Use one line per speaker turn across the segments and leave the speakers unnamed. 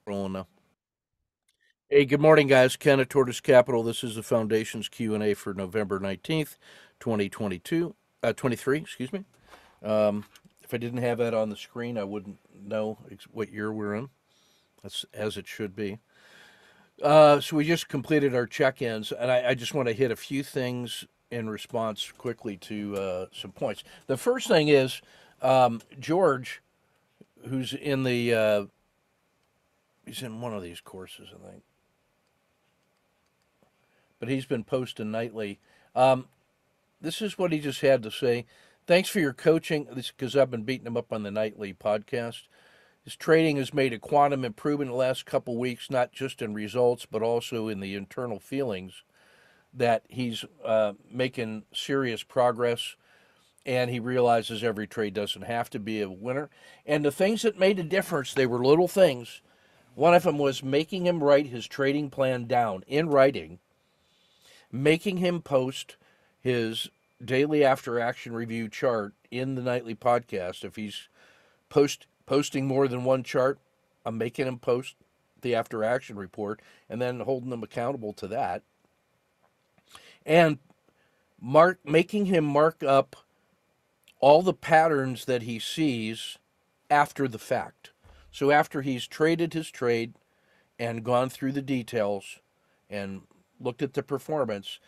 Rolling now. Hey, good morning, guys. Ken at Tortoise Capital. This is the Foundation's Q&A for November 19th, 2022, 23, excuse me. If I didn't have that on the screen, I wouldn't know what year we're in. That's as it should be. So we just completed our check-ins, and I just want to hit a few things in response quickly to some points. The first thing is George, who's in he's in one of these courses, I think, but he's been posting nightly. Um, this is what he just had to say. Thanks for your coaching. This because I've been beating him up on the nightly podcast. His trading has made a quantum improvement in the last couple weeks, not just in results, but also in the internal feelings that he's making serious progress. And he realizes every trade doesn't have to be a winner. And the things that made a difference, they were little things. One of them was making him write his trading plan down in writing, making him post his daily after action review chart in the nightly podcast. If he's posting more than one chart, I'm making him post the after action report and then holding them accountable to that. And making him mark up all the patterns that he sees after the fact. So after he's traded his trade and gone through the details and looked at the performance,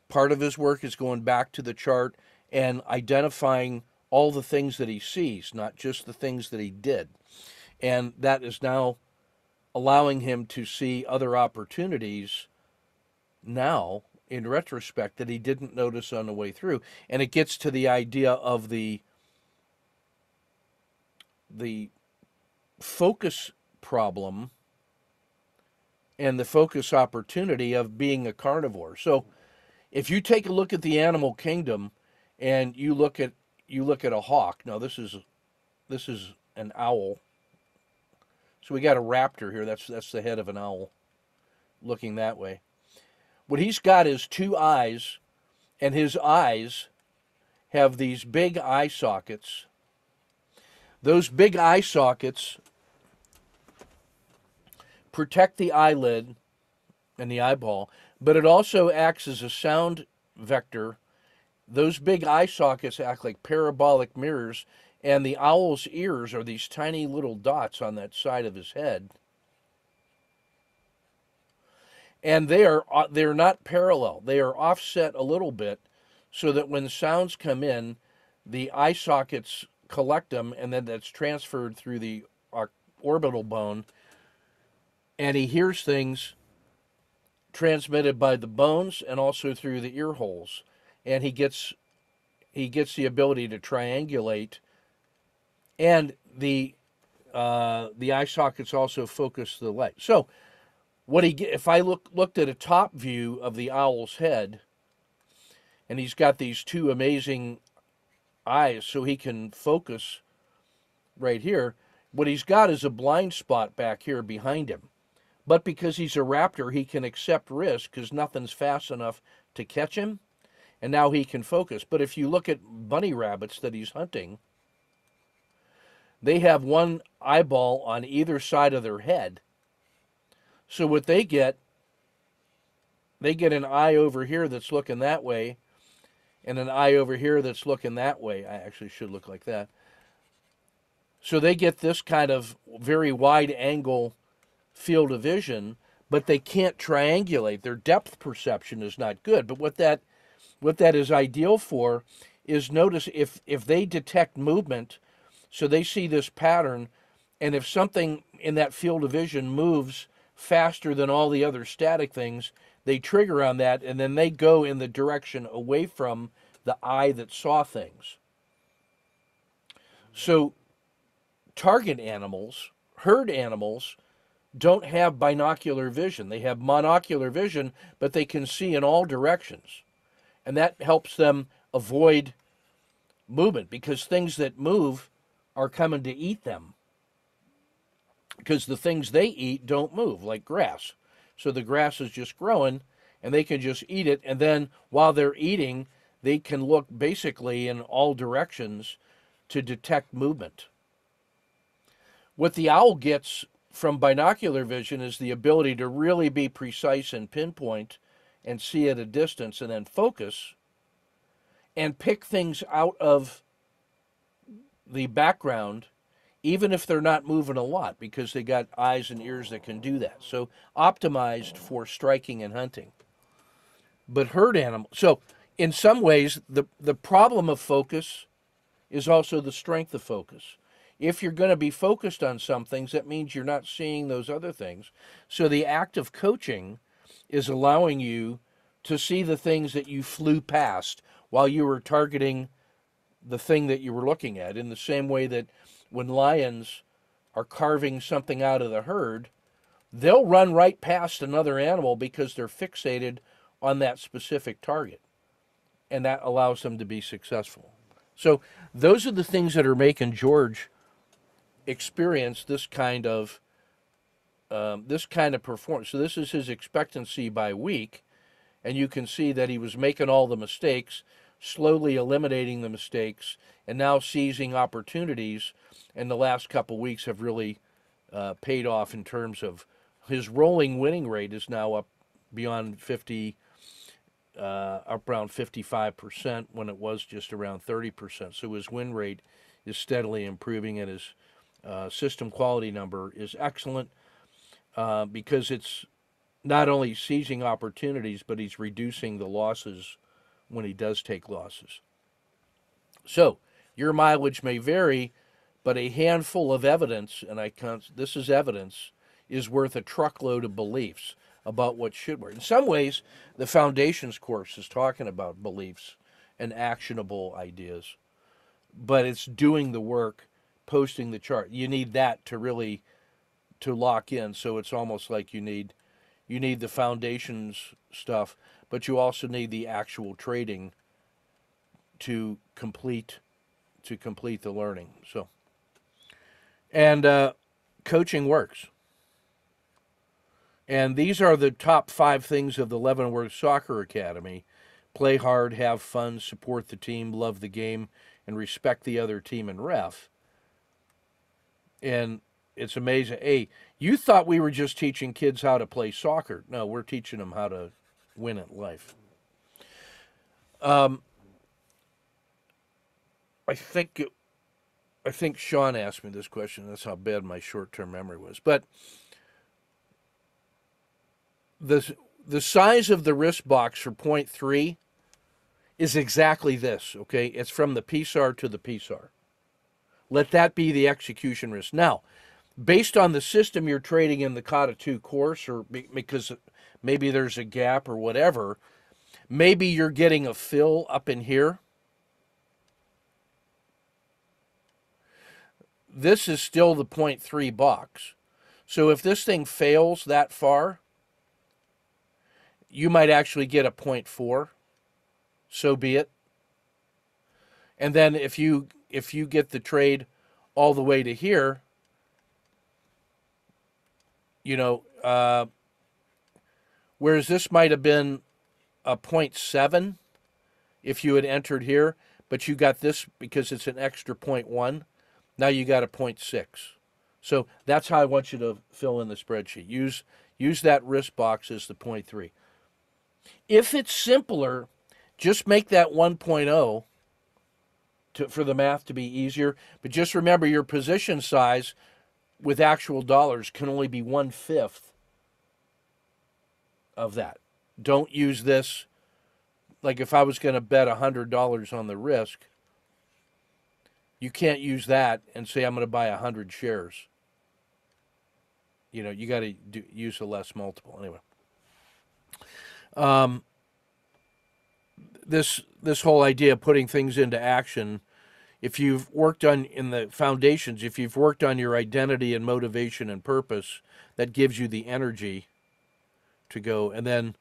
part of his work is going back to the chart and identifying all the things that he sees, not just the things that he did. And that is now allowing him to see other opportunities now in retrospect that he didn't notice on the way through. And it gets to the idea of the focus problem and the focus opportunity of being a carnivore. So if you take a look at the animal kingdom and you look at a hawk. Now this is an owl. So we got a raptor here. That's the head of an owl looking that way. What he's got is two eyes, and his eyes have these big eye sockets. Those big eye sockets protect the eyelid and the eyeball, but it also acts as a sound vector. Those big eye sockets act like parabolic mirrors, and the owl's ears are these tiny little dots on that side of his head. And they're not parallel. They are offset a little bit so that when sounds come in, the eye sockets collect them, and then that's transferred through the orbital bone, and he hears things transmitted by the bones and also through the ear holes, and he gets the ability to triangulate, and the eye sockets also focus the light. So if I looked at a top view of the owl's head, and he's got these two amazing eyes so he can focus right here, what he's got is a blind spot back here behind him. But because he's a raptor, he can accept risk because nothing's fast enough to catch him, and now he can focus. But if you look at bunny rabbits that he's hunting, they have one eyeball on either side of their head. So what they get an eye over here that's looking that way, and an eye over here that's looking that way. I actually should look like that. So they get this kind of very wide angle field of vision, but they can't triangulate. Their depth perception is not good. But what that is ideal for is, notice if they detect movement, so they see this pattern, and if something in that field of vision moves faster than all the other static things, they trigger on that, and then they go in the direction away from the eye that saw things. So target animals, herd animals, don't have binocular vision. They have monocular vision, but they can see in all directions. And that helps them avoid movement because things that move are coming to eat them. Because the things they eat don't move, like grass. So the grass is just growing, and they can just eat it. And then while they're eating, they can look basically in all directions to detect movement. What the owl gets from binocular vision is the ability to really be precise and pinpoint and see at a distance and then focus and pick things out of the background, even if they're not moving a lot, because they got eyes and ears that can do that. So optimized for striking and hunting. But herd animal. So in some ways, the problem of focus is also the strength of focus. If you're going to be focused on some things, that means you're not seeing those other things. So the act of coaching is allowing you to see the things that you flew past while you were targeting the thing that you were looking at, in the same way that when lions are carving something out of the herd, they'll run right past another animal because they're fixated on that specific target, and that allows them to be successful. So those are the things that are making George experience this kind of performance. So this is his expectancy by week, and you can see that he was making all the mistakes, slowly eliminating the mistakes, and now seizing opportunities. And the last couple of weeks have really paid off in terms of his rolling winning rate is now up beyond 50, up around 55% when it was just around 30%. So his win rate is steadily improving, and his system quality number is excellent because it's not only seizing opportunities, but he's reducing the losses when he does take losses. So your mileage may vary, but a handful of evidence, and this is evidence, is worth a truckload of beliefs about what should work. In some ways, the Foundations course is talking about beliefs and actionable ideas, but it's doing the work, posting the chart. You need that to really to lock in. So it's almost like you need the foundations stuff, but you also need the actual trading to complete the learning. So, and coaching works. And these are the top 5 things of the Leavenworth Soccer Academy: play hard, have fun, support the team, love the game, and respect the other team and ref. And it's amazing. Hey, you thought we were just teaching kids how to play soccer. No, we're teaching them how to win at life. I think Sean asked me this question. That's how bad my short-term memory was. But the size of the risk box for 0.3 is exactly this, okay? It's from the PSAR to the PSAR. Let that be the execution risk. Now, based on the system you're trading in the Kata 2 course, or because maybe there's a gap or whatever, maybe you're getting a fill up in here. This is still the 0.3 box. So if this thing fails that far, you might actually get a 0.4. So be it. And then if you get the trade all the way to here, whereas this might have been a 0.7 if you had entered here, but you got this because it's an extra 0.1. Now you got a 0.6. So that's how I want you to fill in the spreadsheet. Use that risk box as the 0.3. If it's simpler, just make that 1.0 for the math to be easier. But just remember, your position size with actual dollars can only be 1/5 of that. Don't use this. Like if I was going to bet $100 on the risk, you can't use that and say I'm going to buy 100 shares. You got to use a less multiple anyway. This whole idea of putting things into action, if you've worked on in the foundations, if you've worked on your identity and motivation and purpose, that gives you the energy to go. And then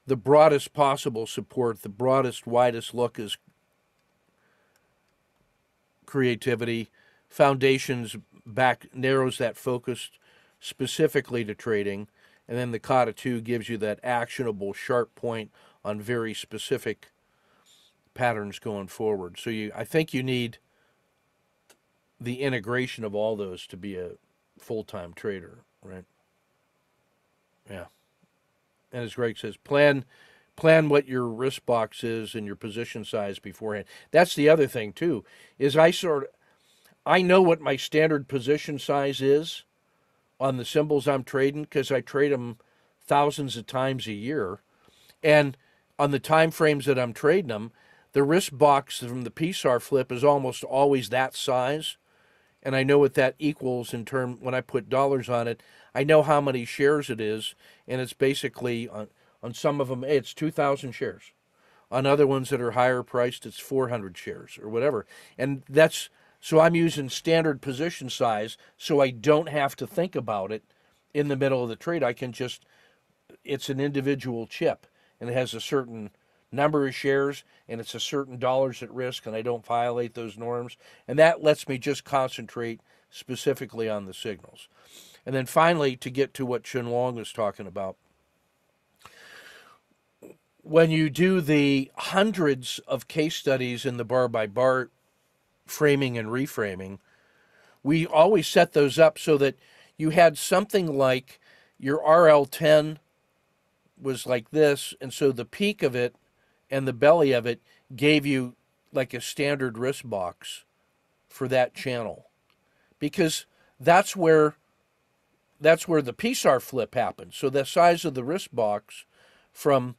the broadest possible support, the broadest, widest look is creativity. Foundations narrows that focus specifically to trading. And then the Kata 2 gives you that actionable, sharp point on very specific patterns going forward. So I think you need the integration of all those to be a full-time trader. Right. Yeah. And as Greg says, plan what your risk box is and your position size beforehand. That's the other thing too, is I know what my standard position size is on the symbols I'm trading because I trade them thousands of times a year. And on the time frames that I'm trading them, the risk box from the PSAR flip is almost always that size. And I know what that equals in term when I put dollars on it. I know how many shares it is, and it's basically on some of them it's 2,000 shares. On other ones that are higher priced, it's 400 shares or whatever. And that's so I'm using standard position size, so I don't have to think about it in the middle of the trade. I can just it's an individual chip, and it has a certain number of shares, and it's a certain dollars at risk, and I don't violate those norms. And that lets me just concentrate specifically on the signals. And then finally, to get to what Chen Long was talking about, when you do the hundreds of case studies in the bar by bar framing and reframing, we always set those up so that you had something like your RL10 was like this, and so the peak of it and the belly of it gave you like a standard risk box for that channel, because that's where the PSAR flip happens. So the size of the risk box from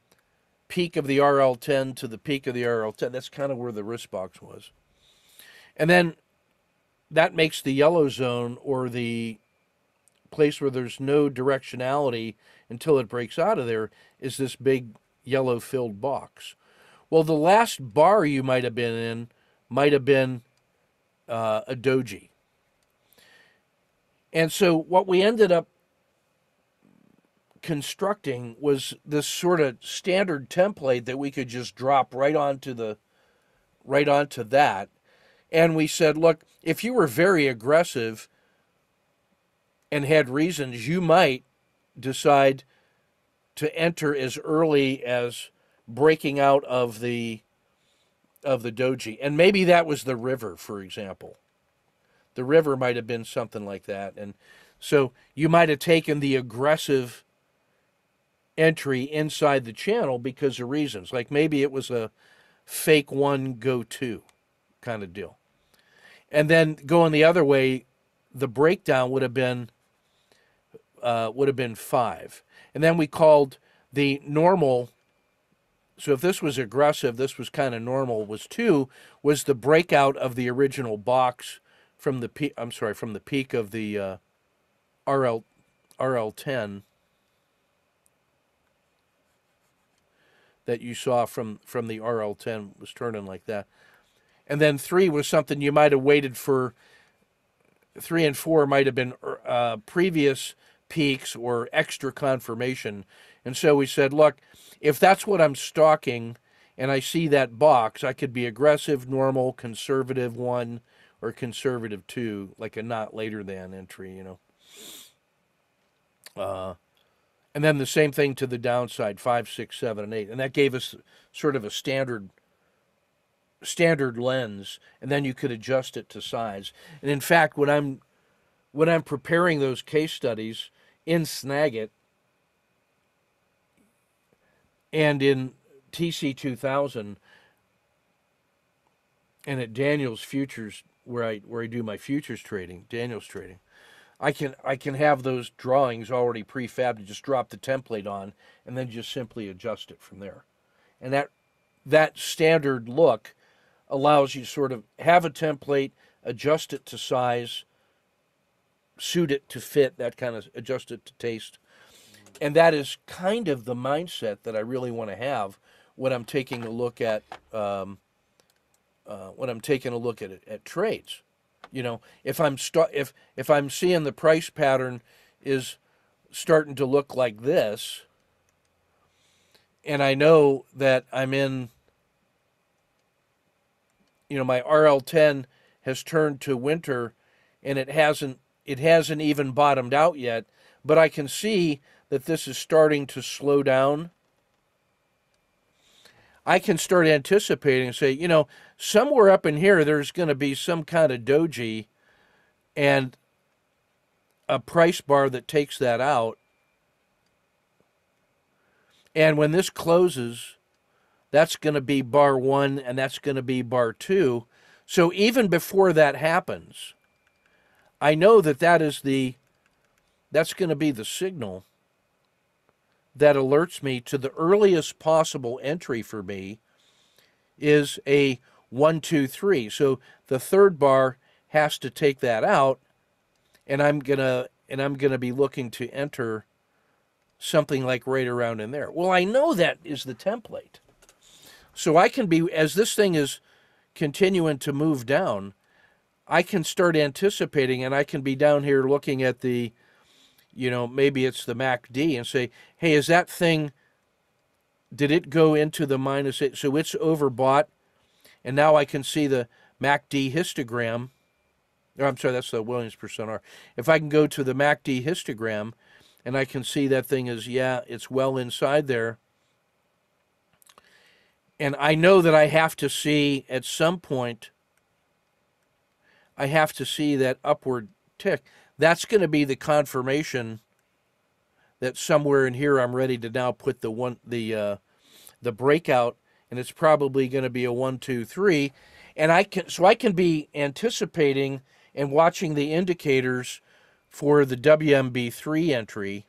peak of the RL10 to the peak of the RL10, that's kind of where the risk box was. And then that makes the yellow zone, or the place where there's no directionality until it breaks out of there, is this big yellow filled box. Well, the last bar you might have been in might have been a doji. And so what we ended up constructing was this sort of standard template that we could just drop right onto that. And we said, look, if you were very aggressive and had reasons, you might decide to enter as early as breaking out of the doji. And maybe that was the river, for example. The river might have been something like that. And so you might have taken the aggressive entry inside the channel because of reasons. Like maybe it was a fake one, go two kind of deal. And then going the other way, the breakdown would have been 5. And then we called the normal. So if this was aggressive, this was kind of normal, was 2, was the breakout of the original box from the peak, from the peak of the RL10 that you saw from the RL10 was turning like that. And then 3 was something you might have waited for. 3 and 4 might have been previous peaks or extra confirmation. And so we said, look, if that's what I'm stalking and I see that box, I could be aggressive, normal, conservative 1, or conservative 2, like a not later than entry, and then the same thing to the downside, 5, 6, 7, and 8. And that gave us sort of a standard lens, and then you could adjust it to size. And in fact, when I'm preparing those case studies in Snagit and in TC2000 and at Daniel's Futures, where I do my futures trading, Daniel's trading, I can have those drawings already prefabbed to just drop the template on and then just simply adjust it from there. And that standard look allows you to sort of have a template, adjust it to size, suit it to fit, that kind of adjust it to taste. And that is kind of the mindset that I really want to have when I'm taking a look at at trades. If I'm seeing the price pattern is starting to look like this, and I know that I'm in, my RL10 has turned to winter, and it hasn't even bottomed out yet, but I can see that this is starting to slow down. I can start anticipating and say, somewhere up in here, there's going to be some kind of doji, and a price bar that takes that out. And when this closes, that's going to be bar 1 and that's going to be bar 2. So even before that happens, I know that that's going to be the signal that alerts me to the earliest possible entry for me is a 1, 2, 3. So the third bar has to take that out, and I'm gonna be looking to enter something like right around in there. Well, I know that is the template. So I can be, as this thing is continuing to move down, I can start anticipating, and I can be down here looking at the, maybe it's the MACD and say, hey, is that thing, did it go into the -8? So it's overbought, and now I can see the MACD histogram. Oh, I'm sorry, that's the Williams percent R. If I can go to the MACD histogram, and I can see that thing is, it's well inside there. And I know that I have to see at some point, I have to see that upward tick. That's going to be the confirmation that somewhere in here I'm ready to now put the breakout, and it's probably going to be a 1, 2, 3. And I can be anticipating and watching the indicators for the WMB3 entry.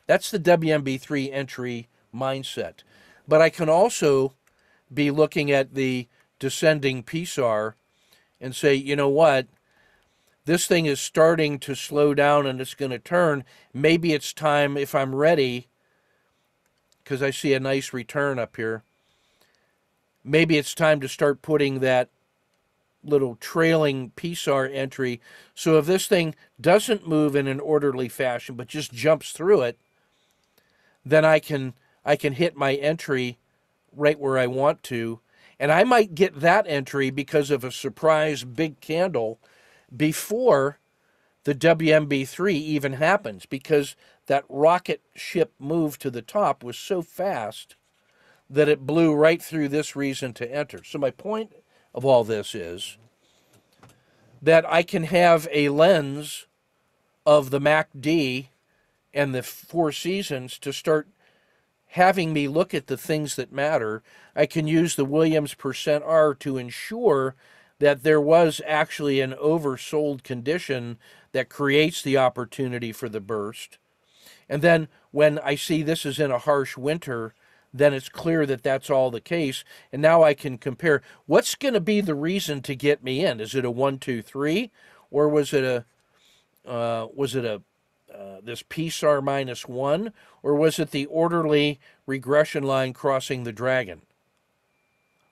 That's the WMB3 entry mindset. But I can also be looking at the descending PSAR and say, you know what, this thing is starting to slow down and it's going to turn. Maybe it's time, if I'm ready, because I see a nice return up here, maybe it's time to start putting that little trailing PSAR entry. So if this thing doesn't move in an orderly fashion but just jumps through it, then I can hit my entry right where I want to. And I might get that entry because of a surprise big candle before the WMB3 even happens, because that rocket ship move to the top was so fast that it blew right through this reason to enter. So my point of all this is that I can have a lens of the MACD and the Four Seasons to start having me look at the things that matter. I can use the Williams percent R to ensure that there was actually an oversold condition that creates the opportunity for the burst. And then when I see this is in a harsh winter, then it's clear that that's all the case. And now I can compare what's going to be the reason to get me in. Is it a 1, 2, 3, or was it a this PSAR -1, or was it the orderly regression line crossing the dragon?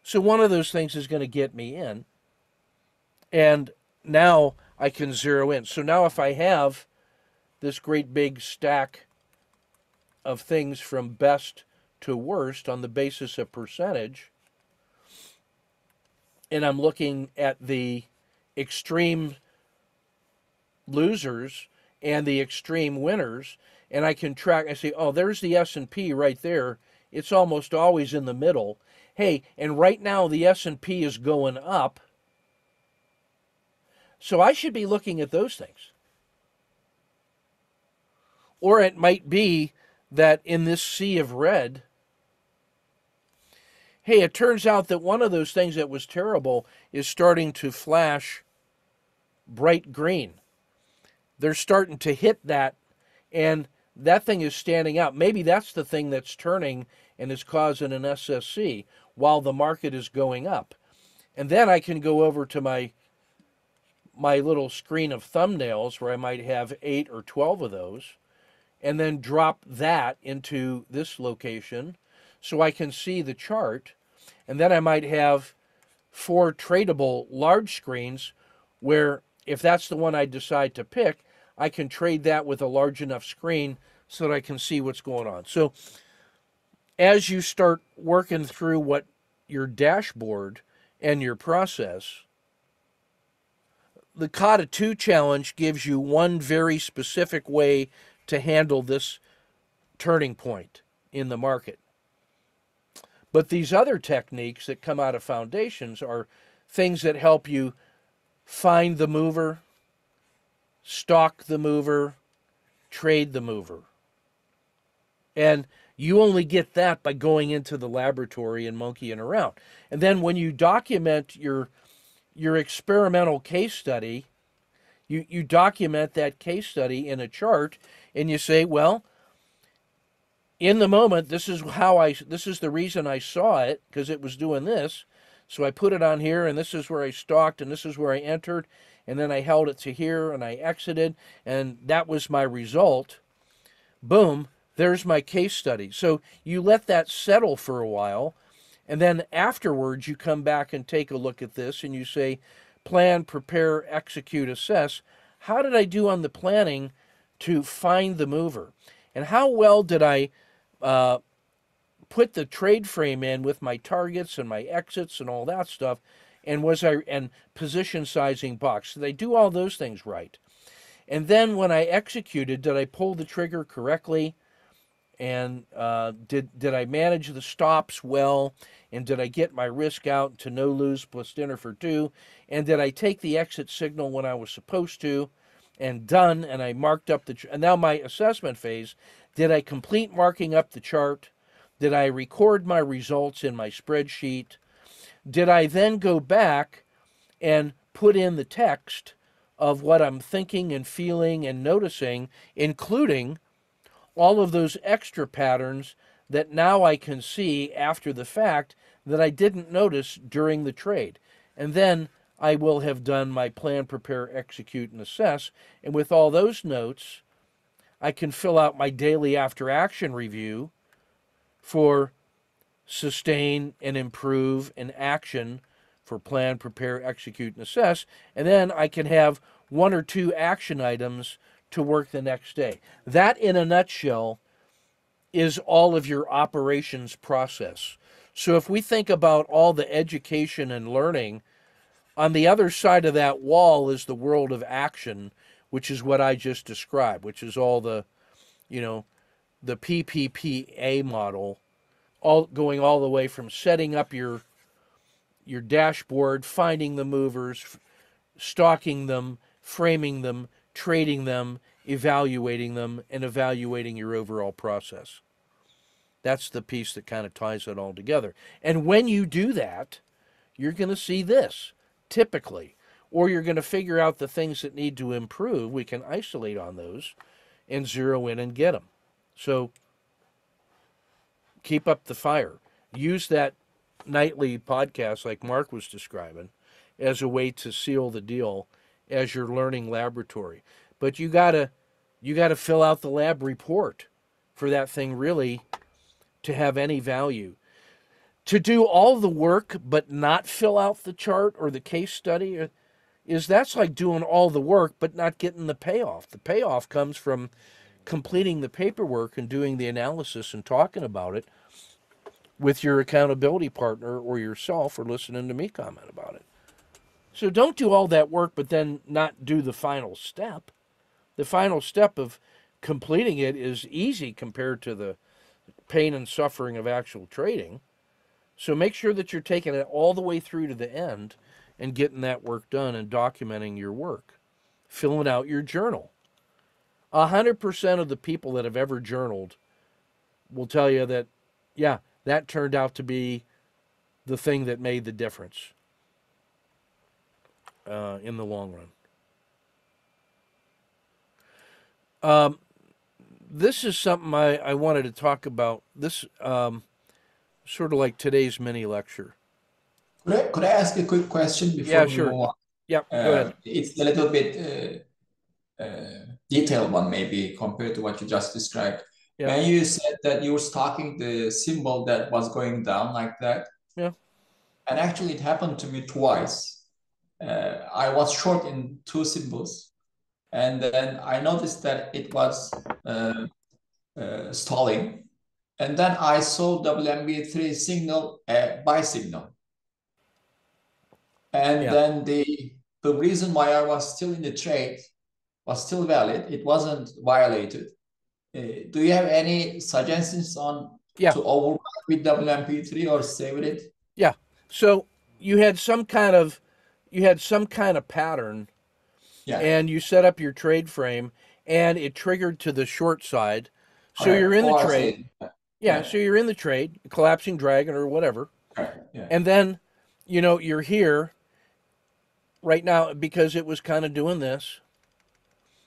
So one of those things is going to get me in, and now I can zero in. So now if I have this great big stack of things from best to worst on the basis of percentage, and I'm looking at the extreme losers and the extreme winners, and I can track, I say, oh, there's the S&P right there. It's almost always in the middle. Hey, and right now the S&P is going up. So I should be looking at those things. Or it might be that in this sea of red, hey, it turns out that one of those things that was terrible is starting to flash bright green. They're starting to hit that, and that thing is standing out. Maybe that's the thing that's turning and is causing an SSC while the market is going up. And then I can go over to my little screen of thumbnails where I might have 8 or 12 of those, and then drop that into this location so I can see the chart. And then I might have 4 tradable large screens where, if that's the one I decide to pick, I can trade that with a large enough screen so that I can see what's going on. So as you start working through what your dashboard and your process, the Kata 2 challenge gives you one very specific way to handle this turning point in the market. But these other techniques that come out of foundations are things that help you find the mover, stock the mover, trade the mover. And you only get that by going into the laboratory and monkeying around. And then when you document your experimental case study, you document that case study in a chart and you say, well, in the moment, this is the reason I saw it, because it was doing this. So I put it on here, and this is where I stocked, and this is where I entered, and then I held it to here, and I exited, and that was my result. Boom, there's my case study. So you let that settle for a while, and then afterwards you come back and take a look at this, and you say, plan, prepare, execute, assess. How did I do on the planning to find the mover? And how well did I put the trade frame in with my targets and my exits and all that stuff, and position sizing box? Did I do all those things right? And then when I executed, did I pull the trigger correctly? And did I manage the stops well? And did I get my risk out to no lose plus dinner for two? And did I take the exit signal when I was supposed to? And done. And I marked up and now my assessment phase. Did I complete marking up the chart? Did I record my results in my spreadsheet? Did I then go back and put in the text of what I'm thinking and feeling and noticing, including all of those extra patterns that now I can see after the fact that I didn't notice during the trade? And then I will have done my plan, prepare, execute, and assess. And with all those notes, I can fill out my daily after action review for sustain and improve and action for plan, prepare, execute, and assess. And then I can have one or two action items to work the next day. That, in a nutshell, is all of your operations process. So if we think about all the education and learning, on the other side of that wall is the world of action, which is what I just described, which is all the, the PPPA model, all going all the way from setting up your dashboard, finding the movers, stalking them, framing them, trading them, evaluating them, and evaluating your overall process. That's the piece that kind of ties it all together. And when you do that, you're going to see this, typically. Or you're going to figure out the things that need to improve. We can isolate on those and zero in and get them. So keep up the fire. Use that nightly podcast like Mark was describing as a way to seal the deal as your learning laboratory. But you gotta fill out the lab report for that thing really to have any value. To do all the work but not fill out the chart or the case study that's like doing all the work but not getting the payoff. The payoff comes from completing the paperwork and doing the analysis and talking about it with your accountability partner or yourself, or listening to me comment about it. So don't do all that work but then not do the final step. The final step of completing it is easy compared to the pain and suffering of actual trading. So make sure that you're taking it all the way through to the end and getting that work done and documenting your work. Filling out your journal. 100% of the people that have ever journaled will tell you that, yeah, that turned out to be the thing that made the difference in the long run. This is something I wanted to talk about. This sort of like today's mini lecture.
Could I ask a quick question
Yeah,
before we
sure.
move on?
Yep, go ahead.
It's a little bit detailed one maybe compared to what you just described.
Yeah,
When you said that you were stalking the symbol that was going down like that,
yeah,
and actually it happened to me twice. I was short in two symbols, and then I noticed that it was stalling, and then I saw WMB3 signal, buy signal. And
yeah,
then the reason why I was still in the trade was still valid. It wasn't violated. Do you have any suggestions on
yeah,
to override with WMP3 or stay with it?
yeah. So you had some kind of pattern
Yeah.
and you set up your trade frame, and it triggered to the short side. So you're
Correct.
in the trade.
ORC.
Yeah,
Yeah.
so you're in the trade, collapsing dragon or whatever.
Correct. Yeah.
And then, you're here right now because it was kind of doing this,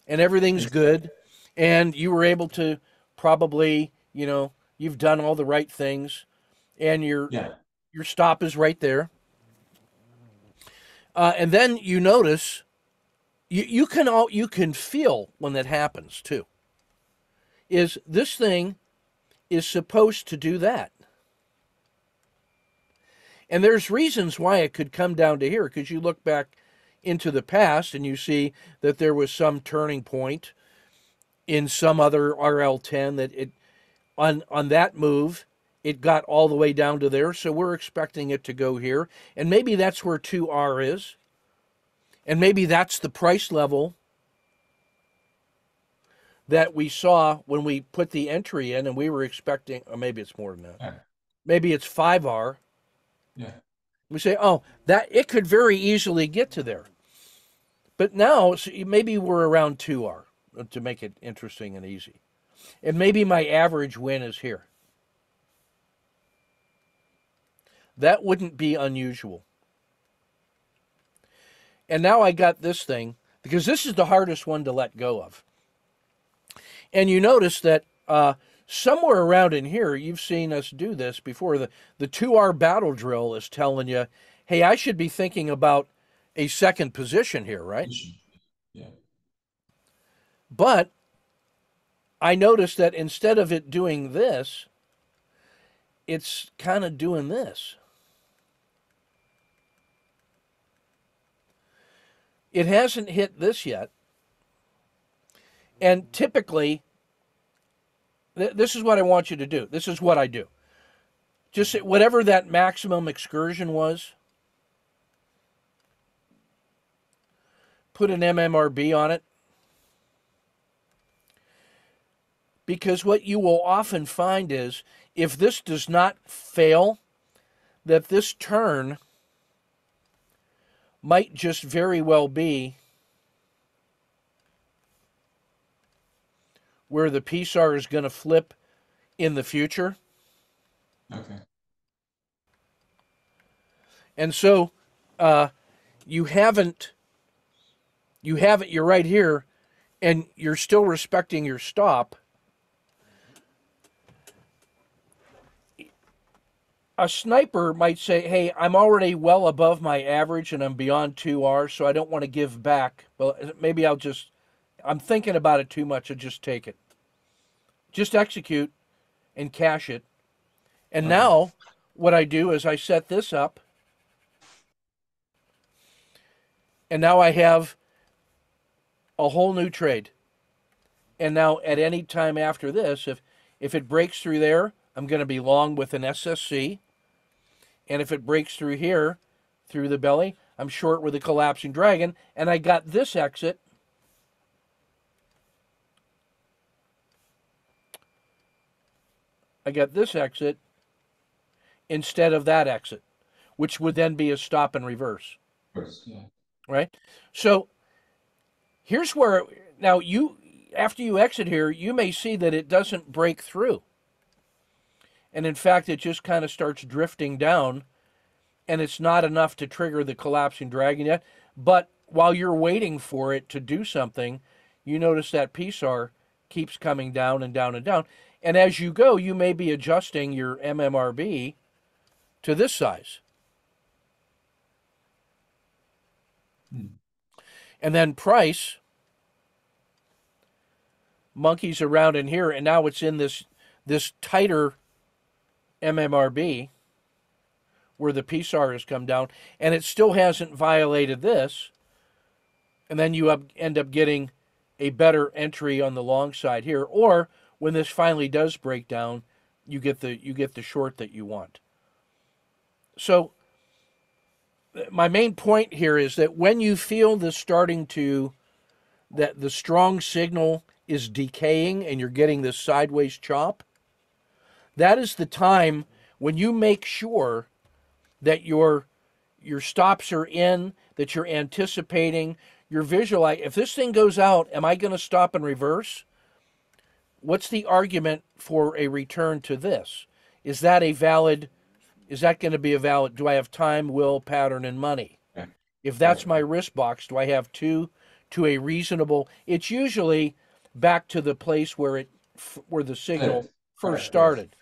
and everything's
Exactly.
good, and you were able to probably, you've done all the right things, and
Yeah.
your stop is right there. And then you notice you can feel when that happens too. Is this thing is supposed to do that? And there's reasons why it could come down to here, because you look back into the past and you see that there was some turning point in some other RL10 that it on that move it got all the way down to there. So we're expecting it to go here, and maybe that's where 2R is, and maybe that's the price level that we saw when we put the entry in, and we were expecting, or maybe it's more than that.
Yeah.
Maybe it's 5R.
Yeah.
We say, oh, that it could very easily get to there. But now, so maybe we're around 2R to make it interesting and easy. And maybe my average win is here. That wouldn't be unusual. And now I got this thing, because this is the hardest one to let go of. And you notice that somewhere around in here, you've seen us do this before. The 2R battle drill is telling you, hey, I should be thinking about a second position here, right?
Yeah.
But I noticed that instead of it doing this, it's kind of doing this. It hasn't hit this yet. And typically, this is what I want you to do. This is what I do. Just whatever that maximum excursion was, put an MMRB on it. Because what you will often find is if this does not fail, that this turn might just very well be where the PSAR is going to flip in the future.
Okay.
And so you're right here, and you're still respecting your stop. A sniper might say, hey, I'm already well above my average and I'm beyond 2R, so I don't want to give back. Well, maybe I'm thinking about it too much. I'll just take it. Just execute and cash it. And
Okay.
now what I do is I set this up. And now I have a whole new trade. And now at any time after this, if it breaks through there, I'm going to be long with an SSC. And if it breaks through here, through the belly, I'm short with a collapsing dragon. And I got this exit. I got this exit instead of that exit, which would then be a stop and reverse.
First, yeah.
Right? So here's where, now after you exit here, you may see that it doesn't break through. And in fact, it just kind of starts drifting down, and it's not enough to trigger the collapsing dragon yet. But while you're waiting for it to do something, you notice that PSAR keeps coming down and down and down. And as you go, you may be adjusting your MMRB to this size. And then price monkeys around in here, and now it's in this tighter MMRB where the PSAR has come down, and it still hasn't violated this. And then you end up getting a better entry on the long side here, or when this finally does break down, you get the short that you want. So my main point here is that when you feel this starting to, that the strong signal is decaying and you're getting this sideways chop, that is the time when you make sure that your stops are in, that you're anticipating, You're visualize. If this thing goes out, am I going to stop and reverse? What's the argument for a return to this? Is that a valid? Is that going to be a valid? Do I have time, will, pattern, and money?
Yeah.
If that's my risk box, do I have two to a reasonable? It's usually back to the place where the signal
Correct.
first
Correct. Yes.
started.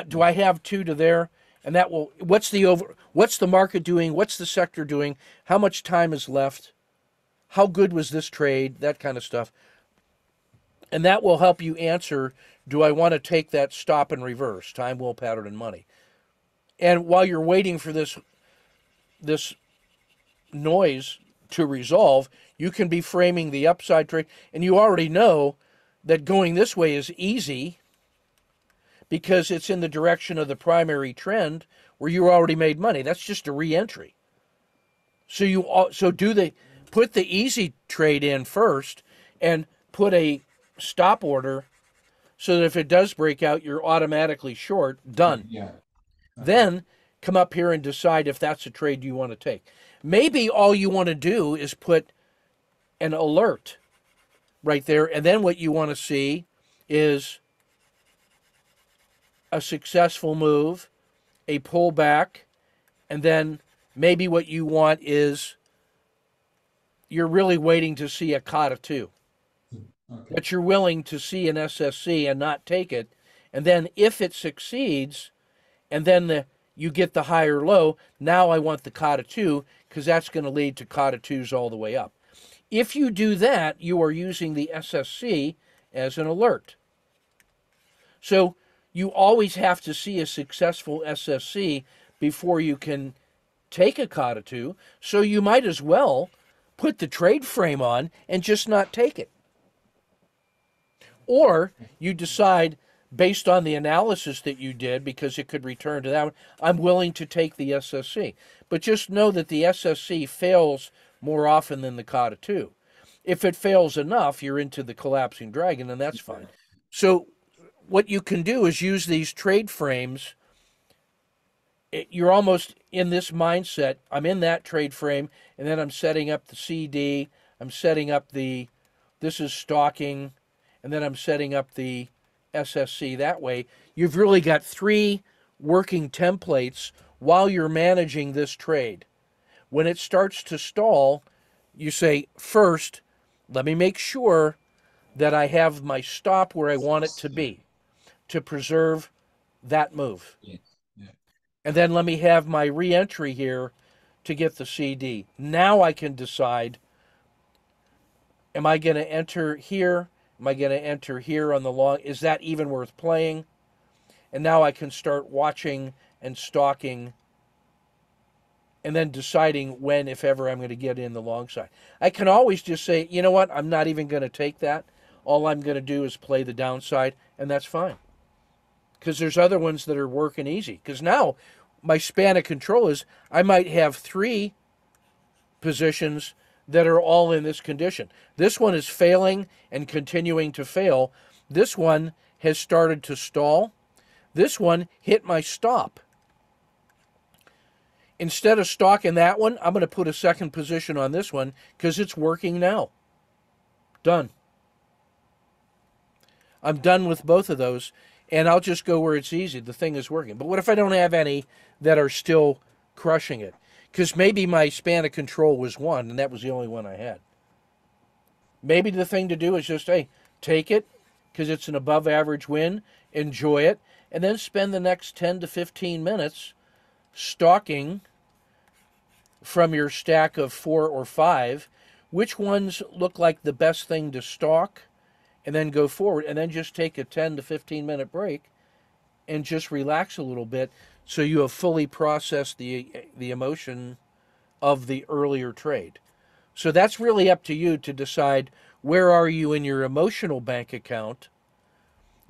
Do I have two to there? And that will. What's the market doing? What's the sector doing? How much time is left? How good was this trade? That kind of stuff. And that will help you answer, do I want to take that stop and reverse, time, will, pattern, and money? And while you're waiting for this noise to resolve, you can be framing the upside trade. And you already know that going this way is easy because it's in the direction of the primary trend where you already made money. That's just a re-entry. Put the easy trade in first and put a stop order so that if it does break out, you're automatically short, done.
Yeah.
Then come up here and decide if that's a trade you want to take. Maybe all you want to do is put an alert right there, and then what you want to see is a successful move, a pullback, and then maybe what you want is you're really waiting to see a kata 2.
Okay.
But you're willing to see an SSC and not take it. And then if it succeeds, and then you get the higher low, now I want the kata 2 because that's going to lead to kata 2s all the way up. If you do that, you are using the SSC as an alert. So you always have to see a successful SSC before you can take a kata 2. So you might as well put the trade frame on and just not take it. Or you decide, based on the analysis that you did, because it could return to that one, I'm willing to take the SSC. But just know that the SSC fails more often than the kata 2. If it fails enough, you're into the collapsing dragon, and that's fine. So what you can do is use these trade frames. You're almost in this mindset. I'm in that trade frame, and then I'm setting up the CD. I'm setting up this is stalking, and then I'm setting up the SSC that way. You've really got 3 working templates while you're managing this trade. When it starts to stall, you say, first, let me make sure that I have my stop where I want it to be to preserve that move.
Yes. Yeah.
And then let me have my re-entry here to get the CD. Now I can decide, am I going to enter here? Am I going to enter here on the long? Is that even worth playing? And now I can start watching and stalking and then deciding when, if ever, I'm going to get in the long side. I can always just say, you know what, I'm not even going to take that. All I'm going to do is play the downside, and that's fine. Because there's other ones that are working easy. Because now my span of control is I might have 3 positions that are all in this condition. This one is failing and continuing to fail. This one has started to stall. This one hit my stop. Instead of stalking that one, I'm going to put a second position on this one because it's working now. Done. I'm done with both of those, and I'll just go where it's easy. The thing is working. But what if I don't have any that are still crushing it? Because maybe my span of control was 1, and that was the only one I had. Maybe the thing to do is just, hey, take it, because it's an above average win, enjoy it, and then spend the next 10 to 15 minutes stalking from your stack of 4 or 5, which ones look like the best thing to stalk, and then go forward, and then just take a 10 to 15 minute break and just relax a little bit so you have fully processed the emotion of the earlier trade. So that's really up to you to decide where are you in your emotional bank account.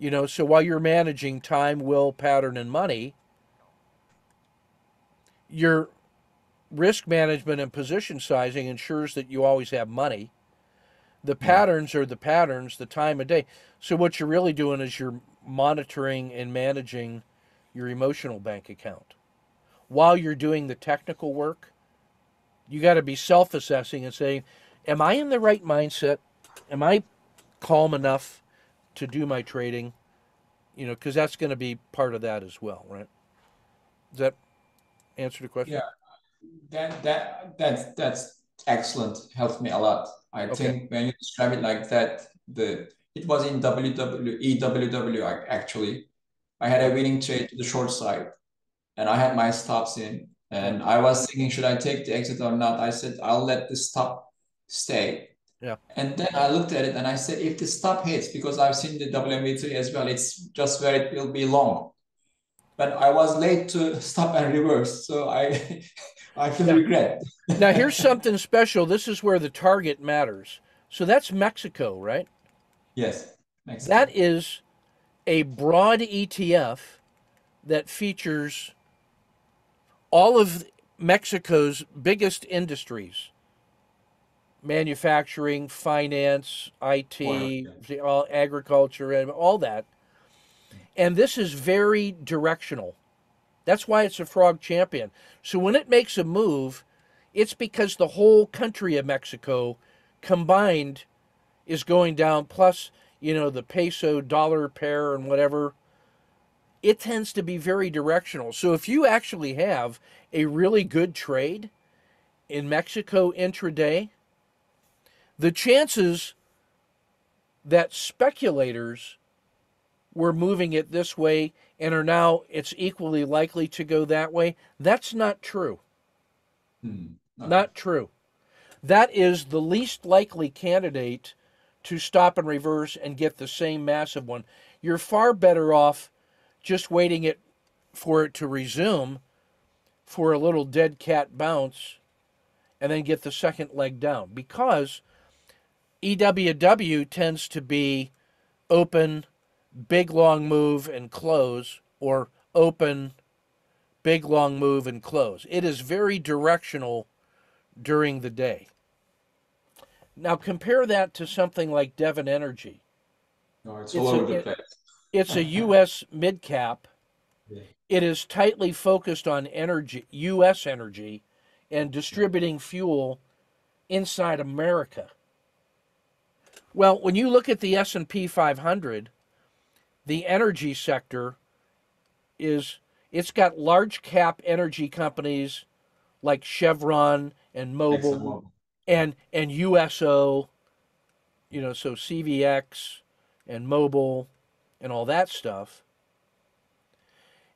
So while you're managing time, will, pattern, and money, your risk management and position sizing ensures that you always have money. The patterns are the patterns, the time of day. So what you're really doing is you're monitoring and managing your emotional bank account. While you're doing the technical work, you got to be self-assessing and saying, am I in the right mindset? Am I calm enough to do my trading? You know, because that's going to be part of that as well, right? Does that answer the question?
Yeah, that's excellent. Helped me a lot. I
Okay.
think when you describe it like that, the it was in WW actually. I had
Yeah.
a winning trade to the short side, and I had my stops in,
Yeah.
and I was thinking, should I take the exit or not? I said, I'll let the stop stay.
Yeah.
And then I looked at it and I said, if the stop hits, because I've seen the WME3 as well, it's just where it will be long. But I was late to stop and reverse, so I I feel
Yeah.
regret.
Now here's something special. This is where the target matters. So that's Mexico, right?
Yes,
That
Mexico.
is a broad ETF that features all of Mexico's biggest industries: manufacturing, finance,
Oil.
IT, all agriculture, and all that. And this is very directional. That's why it's a frog champion. So when it makes a move, it's because the whole country of Mexico combined is going down, plus, you know, the peso dollar pair and whatever. It tends to be very directional. So if you actually have a really good trade in Mexico intraday, the chances that speculators were moving it this way and are now it's equally likely to go that way, that's not true.
Okay.
Not true. That is the least likely candidate to stop and reverse and get the same massive one. You're far better off just waiting it for it to resume for a little dead cat bounce and then get the second leg down, because EWW tends to be open, big long move and close, or open, big long move and close. It is very directional during the day. Now compare that to something like Devon Energy.
No, it's all
It's
over the
a
place.
it's a U.S. mid cap.
Yeah.
It is tightly focused on energy, U.S. energy, and distributing fuel inside America. Well, when you look at the S&P 500, the energy sector is it's got large cap energy companies like Chevron and Mobil
ExxonMobil. Yeah.
and USO, you know, so CVX and Mobil and all that stuff.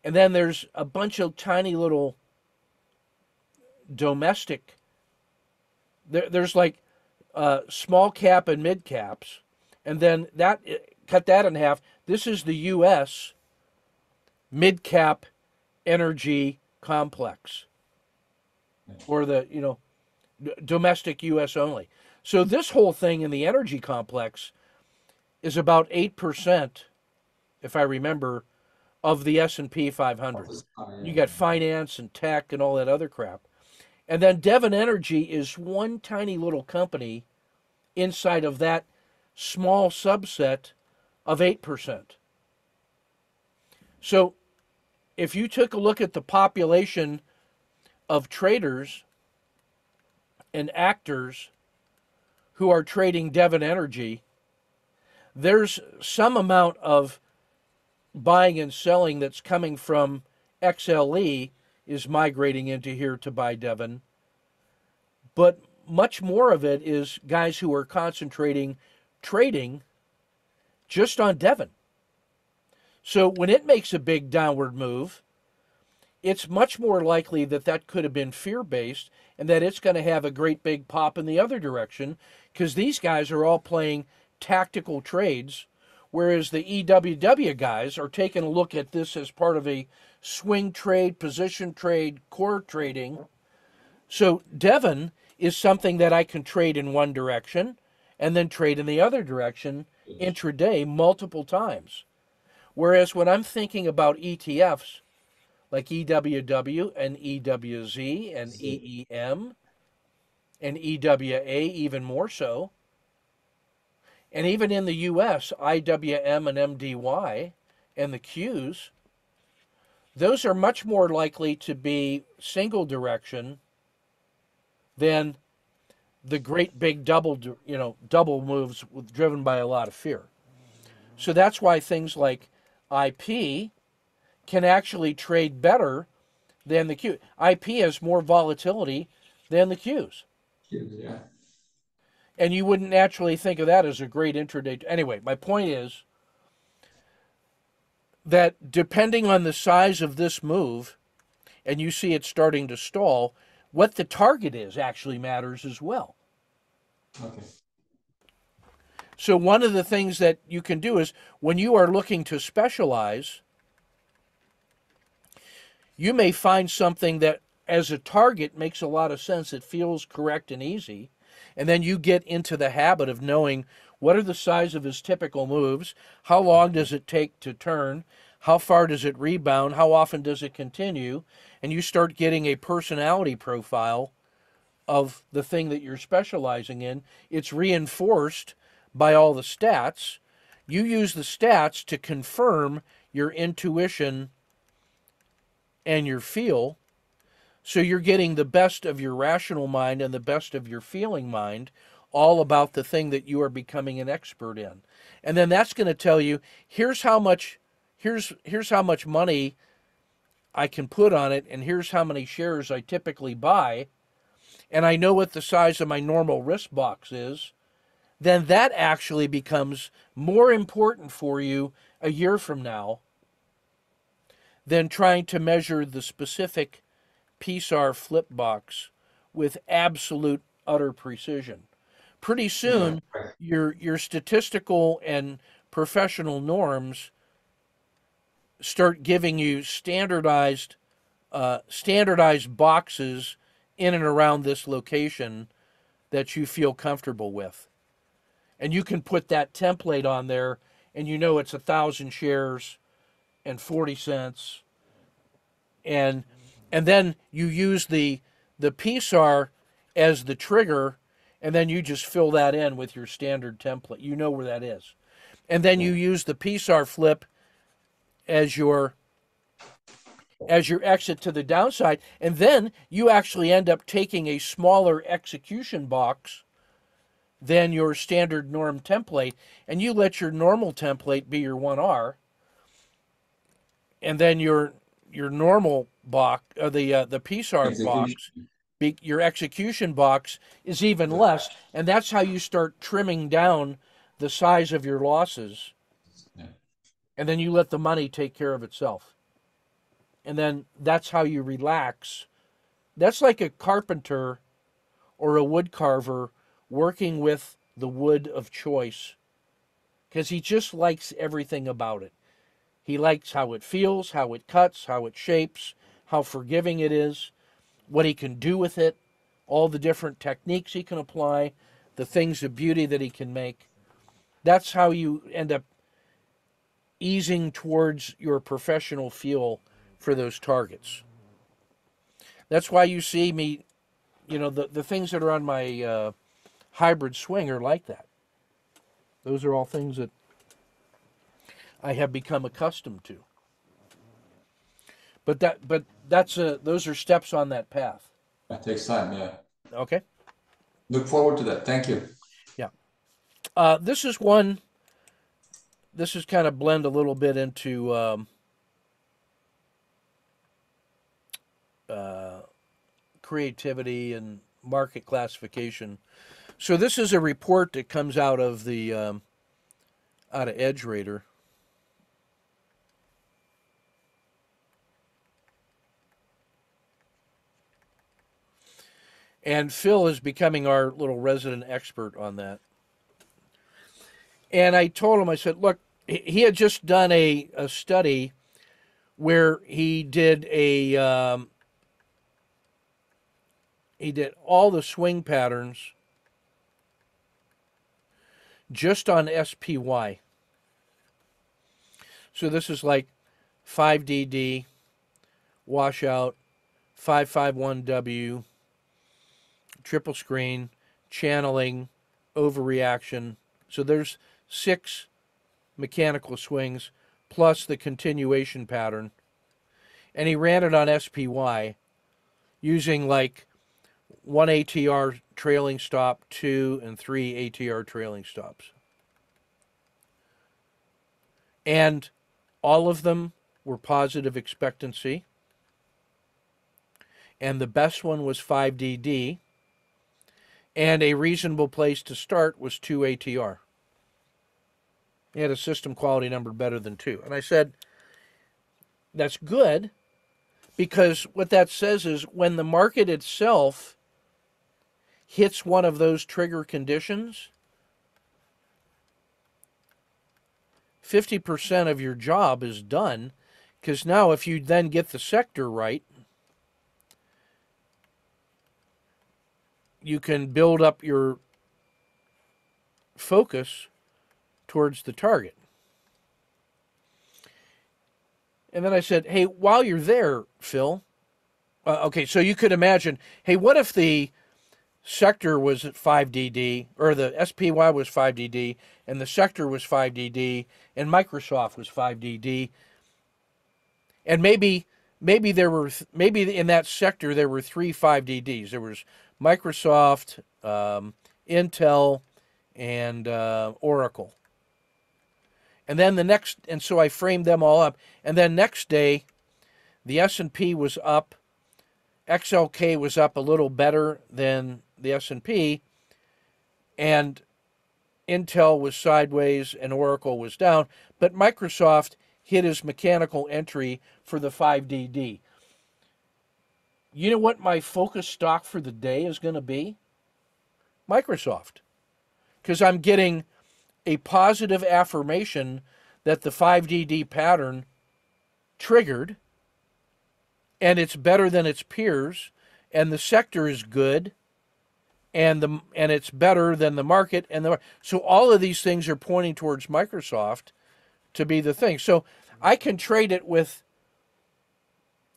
And then there's a bunch of tiny little domestic. There's like small cap and mid caps, and then that cut that in half. This is the U.S. mid cap energy complex, or the domestic U.S. only. So this whole thing in the energy complex is about 8%, if I remember, of the S&P 500. You
Yeah.
got finance and tech and all that other crap. And then Devon Energy is one tiny little company inside of that small subset of 8%. So if you took a look at the population of traders and actors who are trading Devon Energy, there's some amount of buying and selling that's coming from XLE is migrating into here to buy Devon, but much more of it is guys who are concentrating trading just on Devon. So when it makes a big downward move, it's much more likely that that could have been fear based and that it's going to have a great big pop in the other direction, because these guys are all playing tactical trades, whereas the EWW guys are taking a look at this as part of a swing trade, position trade, core trading. So Devon is something that I can trade in one direction and then trade in the other direction intraday multiple times. Whereas when I'm thinking about ETFs like EWW and EWZ and EEM and EWA, even more so, and even in the US, IWM and MDY and the Qs, those are much more likely to be single direction than the great big double moves driven by a lot of fear. So that's why things like IP can actually trade better than the Q. IP has more volatility than the Qs.
Yeah.
And you wouldn't naturally think of that as a great intraday. Anyway, my point is that depending on the size of this move, and you see it starting to stall, what the target is actually matters as well.
Okay.
So one of the things that you can do is when you are looking to specialize, you may find something that as a target makes a lot of sense. It feels correct and easy. And then you get into the habit of knowing what are the size of his typical moves, how long does it take to turn, how far does it rebound, how often does it continue, and you start getting a personality profile of the thing that you're specializing in. It's reinforced by all the stats. You use the stats to confirm your intuition and your feel. So you're getting the best of your rational mind and the best of your feeling mind, all about the thing that you are becoming an expert in. And then that's going to tell you, here's how much money I can put on it, and here's how many shares I typically buy, and I know what the size of my normal risk box is. Then that actually becomes more important for you a year from now than trying to measure the specific PSAR flip box with absolute utter precision. Pretty
Yeah.
soon, your statistical and professional norms start giving you standardized boxes in and around this location that you feel comfortable with, and you can put that template on there, and you know it's 1,000 shares and 40 cents, and then you use the PSAR as the trigger, and then you just fill that in with your standard template. You know where that is. And then you use the PSAR flip as your exit to the downside, and then you actually end up taking a smaller execution box than your standard norm template, and you let your normal template be your 1R, and then your normal box, the PSAR box,
Execution.
your execution box is even less, and that's how you start trimming down the size of your losses,
Yeah.
and then you let the money take care of itself. And then that's how you relax. That's like a carpenter or a wood carver working with the wood of choice, because he just likes everything about it. He likes how it feels, how it cuts, how it shapes, how forgiving it is, what he can do with it, all the different techniques he can apply, the things of beauty that he can make. That's how you end up easing towards your professional feel for those targets. That's why you see me, the things that are on my hybrid swing are like that. Those are all things that I have become accustomed to. But those are steps on that path.
That takes time. Yeah.
Okay.
Look forward to that. Thank you.
Yeah. This is one. This is kind of blend a little bit into creativity and market classification. So this is a report that comes out of the out of EdgeRater. And Phil is becoming our little resident expert on that. And I told him, I said, look, he had just done a study where he did all the swing patterns just on SPY. So this is like 5DD, washout, 551W, triple screen, channeling, overreaction. So there's 6 mechanical swings plus the continuation pattern. And he ran it on SPY using like 1 ATR trailing stop, 2 and 3 ATR trailing stops. And all of them were positive expectancy. And the best one was 5DD. And a reasonable place to start was 2 ATR. He had a system quality number better than 2. And I said, that's good, because what that says is when the market itself hits one of those trigger conditions, 50% of your job is done, because now if you then get the sector right, you can build up your focus towards the target. And then I said, hey, while you're there, Phil, okay, so you could imagine, hey, what if the sector was at 5DD, or the SPY was 5DD, and the sector was 5DD, and Microsoft was 5DD, and maybe in that sector there were 3 5DDs. There was Microsoft, Intel, and Oracle. And then and so I framed them all up. And then next day, the S&P was up. XLK was up a little better than the S&P. And Intel was sideways and Oracle was down. But Microsoft hit his mechanical entry for the 5DD. You know what my focus stock for the day is going to be? Microsoft. Because I'm getting a positive affirmation that the 5DD pattern triggered, and it's better than its peers, and the sector is good, and it's better than the market, so all of these things are pointing towards Microsoft to be the thing. So I can trade it with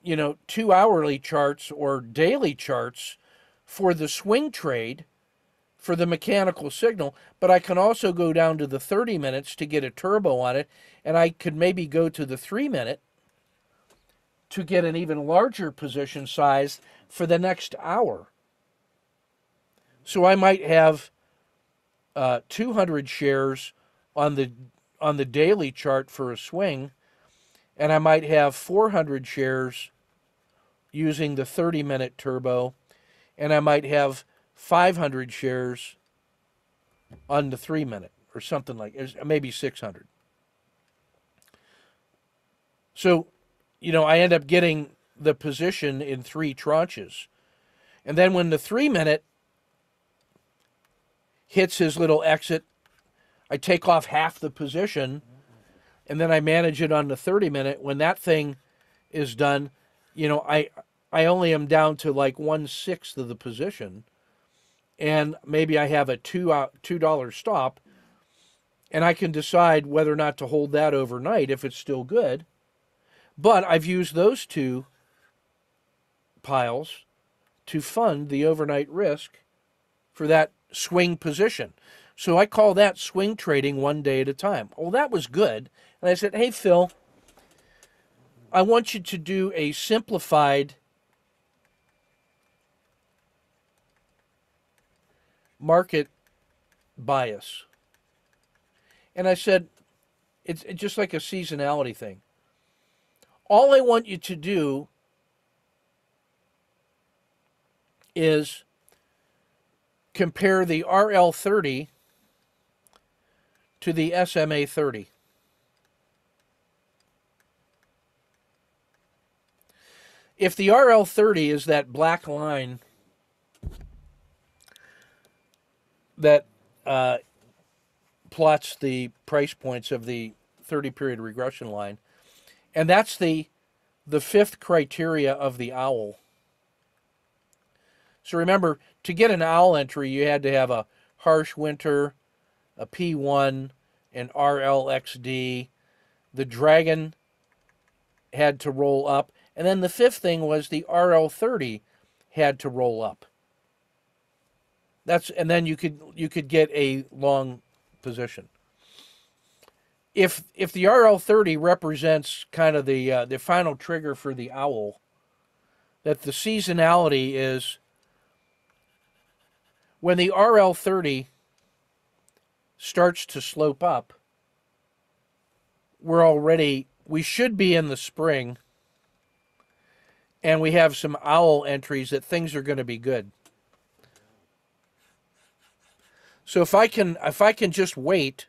2 hourly charts or daily charts for the swing trade, for the mechanical signal, but I can also go down to the 30 minutes to get a turbo on it, and I could maybe go to the 3-minute to get an even larger position size for the next hour. So I might have 200 shares on the daily chart for a swing, and I might have 400 shares using the 30-minute turbo, and I might have 500 shares on the 3-minute, or something like maybe 600. So, I end up getting the position in 3 tranches. And then when the 3-minute hits his little exit, I take off half the position, and then I manage it on the 30-minute. When that thing is done, I only am down to like 1/6 of the position. And maybe I have a $2 stop, and I can decide whether or not to hold that overnight if it's still good. But I've used those 2 piles to fund the overnight risk for that swing position. So I call that swing trading one day at a time. Well, that was good. And I said, hey, Phil, I want you to do a simplified market bias. And I said, it's just like a seasonality thing. All I want you to do is compare the RL30 to the SMA 30. If the RL30 is that black line that plots the price points of the 30-period regression line, and that's the 5th criteria of the owl. So remember, to get an owl entry, you had to have a harsh winter, a P1, an RLXD. The dragon had to roll up. And then the 5th thing was the RL30 had to roll up. And then you could get a long position. If the RL30 represents kind of the final trigger for the owl, that the seasonality is When the RL30 starts to slope up, we should be in the spring, and we have some owl entries that things are going to be good. So if I can just wait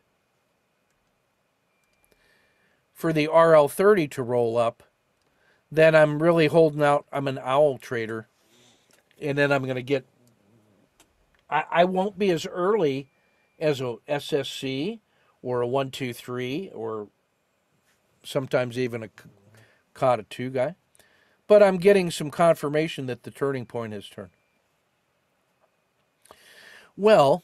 for the RL30 to roll up, then I'm really holding out. I'm an owl trader, and then I'm going to get. I won't be as early as a SSC or a 123 or sometimes even a COTA 2 guy, but I'm getting some confirmation that the turning point has turned. Well,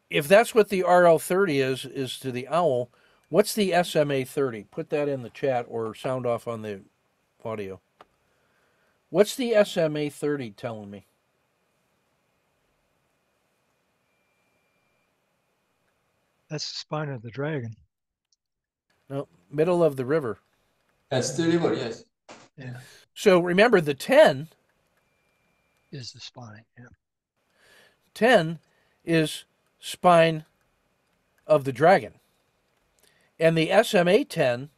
if that's what the RL30 is to the owl, what's the SMA 30? Put that in the chat or sound off on the audio. What's the SMA 30 telling me?
That's the spine of the dragon.
No, middle of the river.
That's the river, yes.
Yeah,
So remember the 10
is the spine. Yeah.
10 is spine of the dragon. And the SMA 10,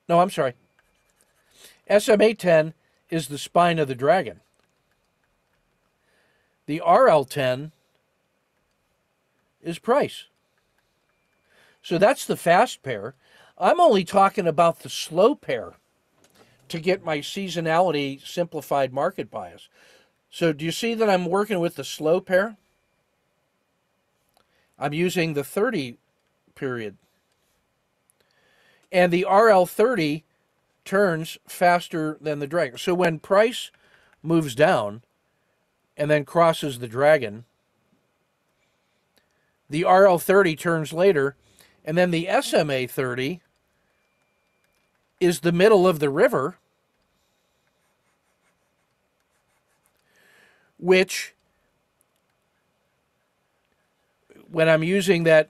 no, I'm sorry. SMA 10 is the spine of the dragon. The RL10 is price. So that's the fast pair. I'm only talking about the slow pair to get my seasonality simplified market bias. So do you see that I'm working with the slow pair? I'm using the 30 period. And the RL30 turns faster than the dragon. So when price moves down and then crosses the dragon, the RL30 turns later, and then the SMA 30 is the middle of the river, which, when I'm using that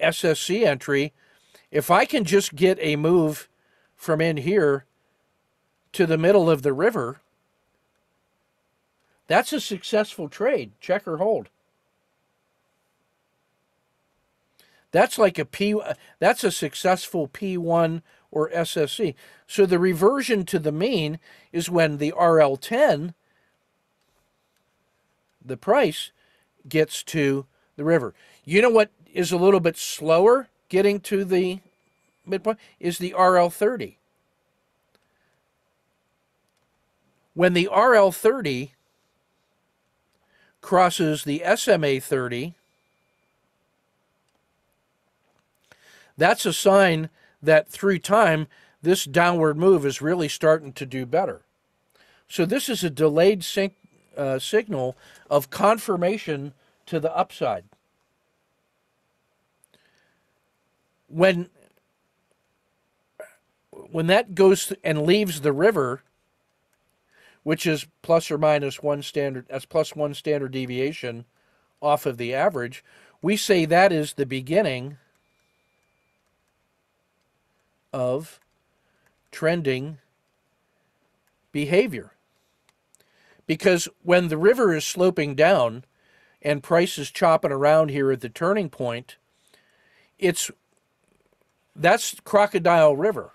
SSC entry, if I can just get a move from in here to the middle of the river, that's a successful trade, check or hold. That's like that's a successful P1 or SSC. So the reversion to the mean is when the RL10, the price, gets to the river. You know what is a little bit slower getting to the midpoint? Is the RL30. When the RL30 crosses the SMA 30, that's a sign that through time, this downward move is really starting to do better. So this is a delayed signal of confirmation to the upside. When that goes and leaves the river, which is plus or minus one standard, that's plus one standard deviation off of the average, we say that is the beginning of trending behavior. Because when the river is sloping down and price is chopping around here at the turning point, that's Crocodile River.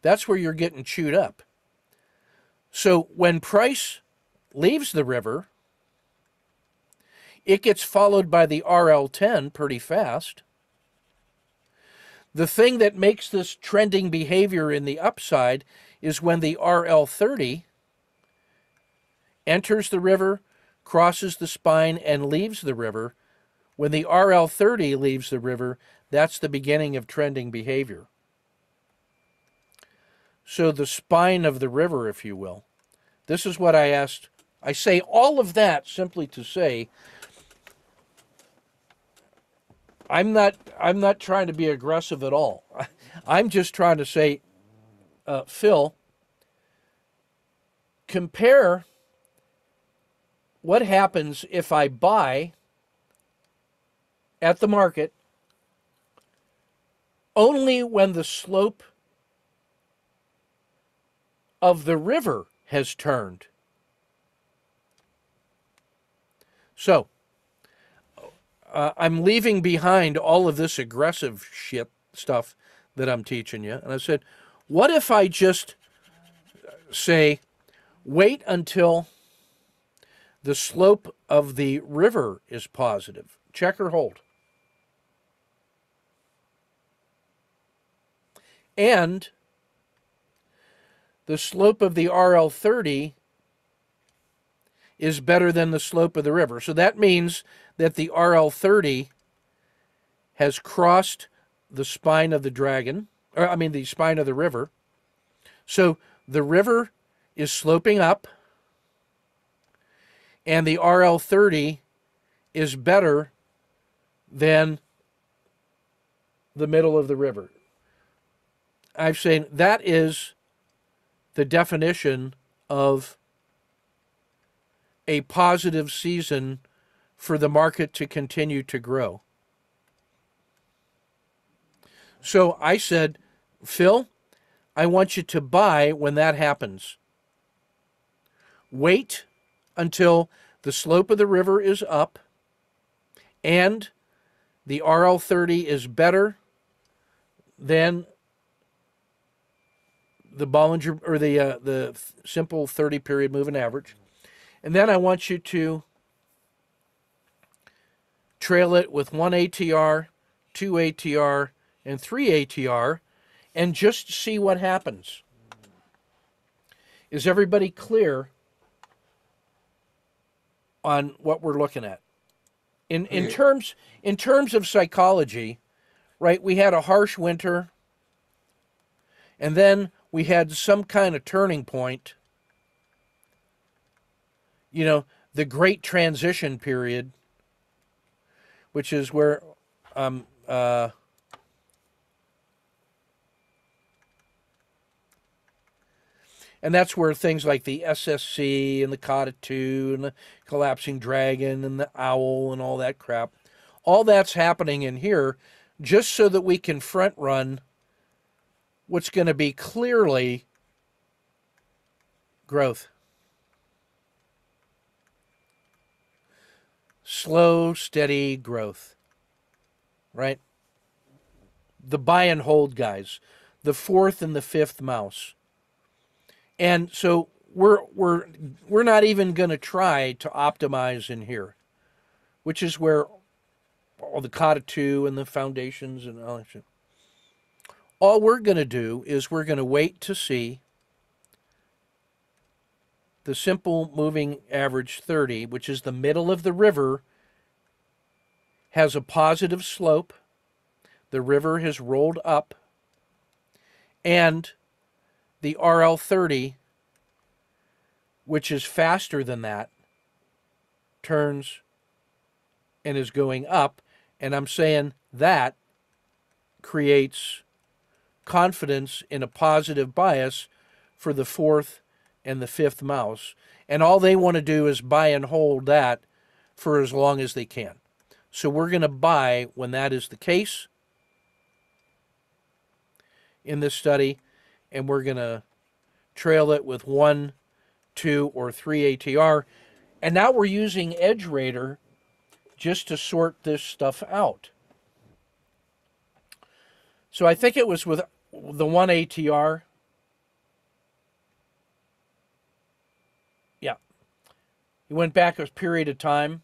That's where you're getting chewed up. So when price leaves the river, it gets followed by the RL10 pretty fast. The thing that makes this trending behavior in the upside is when the RL30 enters the river, crosses the spine, and leaves the river. When the RL30 leaves the river, that's the beginning of trending behavior. So the spine of the river, if you will. This is what I asked. I say all of that simply to say I'm not trying to be aggressive at all. I'm just trying to say, Phil, compare what happens if I buy at the market only when the slope of the river has turned. So, I'm leaving behind all of this aggressive shit stuff that I'm teaching you. And I said, what if I just say, wait until the slope of the river is positive? Check or hold. And the slope of the RL30 is better than the slope of the river. So that means that the RL30 has crossed the spine of the dragon, or I mean the spine of the river. So the river is sloping up, and the RL30 is better than the middle of the river. I'm saying that is the definition of a positive season for the market to continue to grow. So I said, Phil, I want you to buy when that happens. Wait until the slope of the river is up and the RL30 is better than the Bollinger or the simple 30-period moving average. And then I want you to trail it with 1 ATR, 2 ATR, and 3 ATR, and just see what happens. Is everybody clear on what we're looking at? In terms of psychology, right? We had a harsh winter, and then we had some kind of turning point. You know, the Great Transition Period, which is where and that's where things like the SSC and the Cockatoo and the Collapsing Dragon and the Owl and all that crap, all that's happening in here just so that we can front run what's going to be clearly growth. Slow, steady growth, right? The buy and hold guys, the fourth and the fifth mouse. And so we're not even going to try to optimize in here, which is where all the Cockatoo and the foundations and all that shit. All we're going to do is we're going to wait to see the simple moving average 30, which is the middle of the river, has a positive slope. The river has rolled up, and the RL30, which is faster than that, turns and is going up. And I'm saying that creates confidence in a positive bias for the fourth and the fifth mouse. And all they want to do is buy and hold that for as long as they can. So we're going to buy when that is the case in this study, and we're going to trail it with 1, 2, or 3 ATR. And now we're using EdgeRater just to sort this stuff out. So I think it was with the 1 ATR. Yeah. You went back a period of time,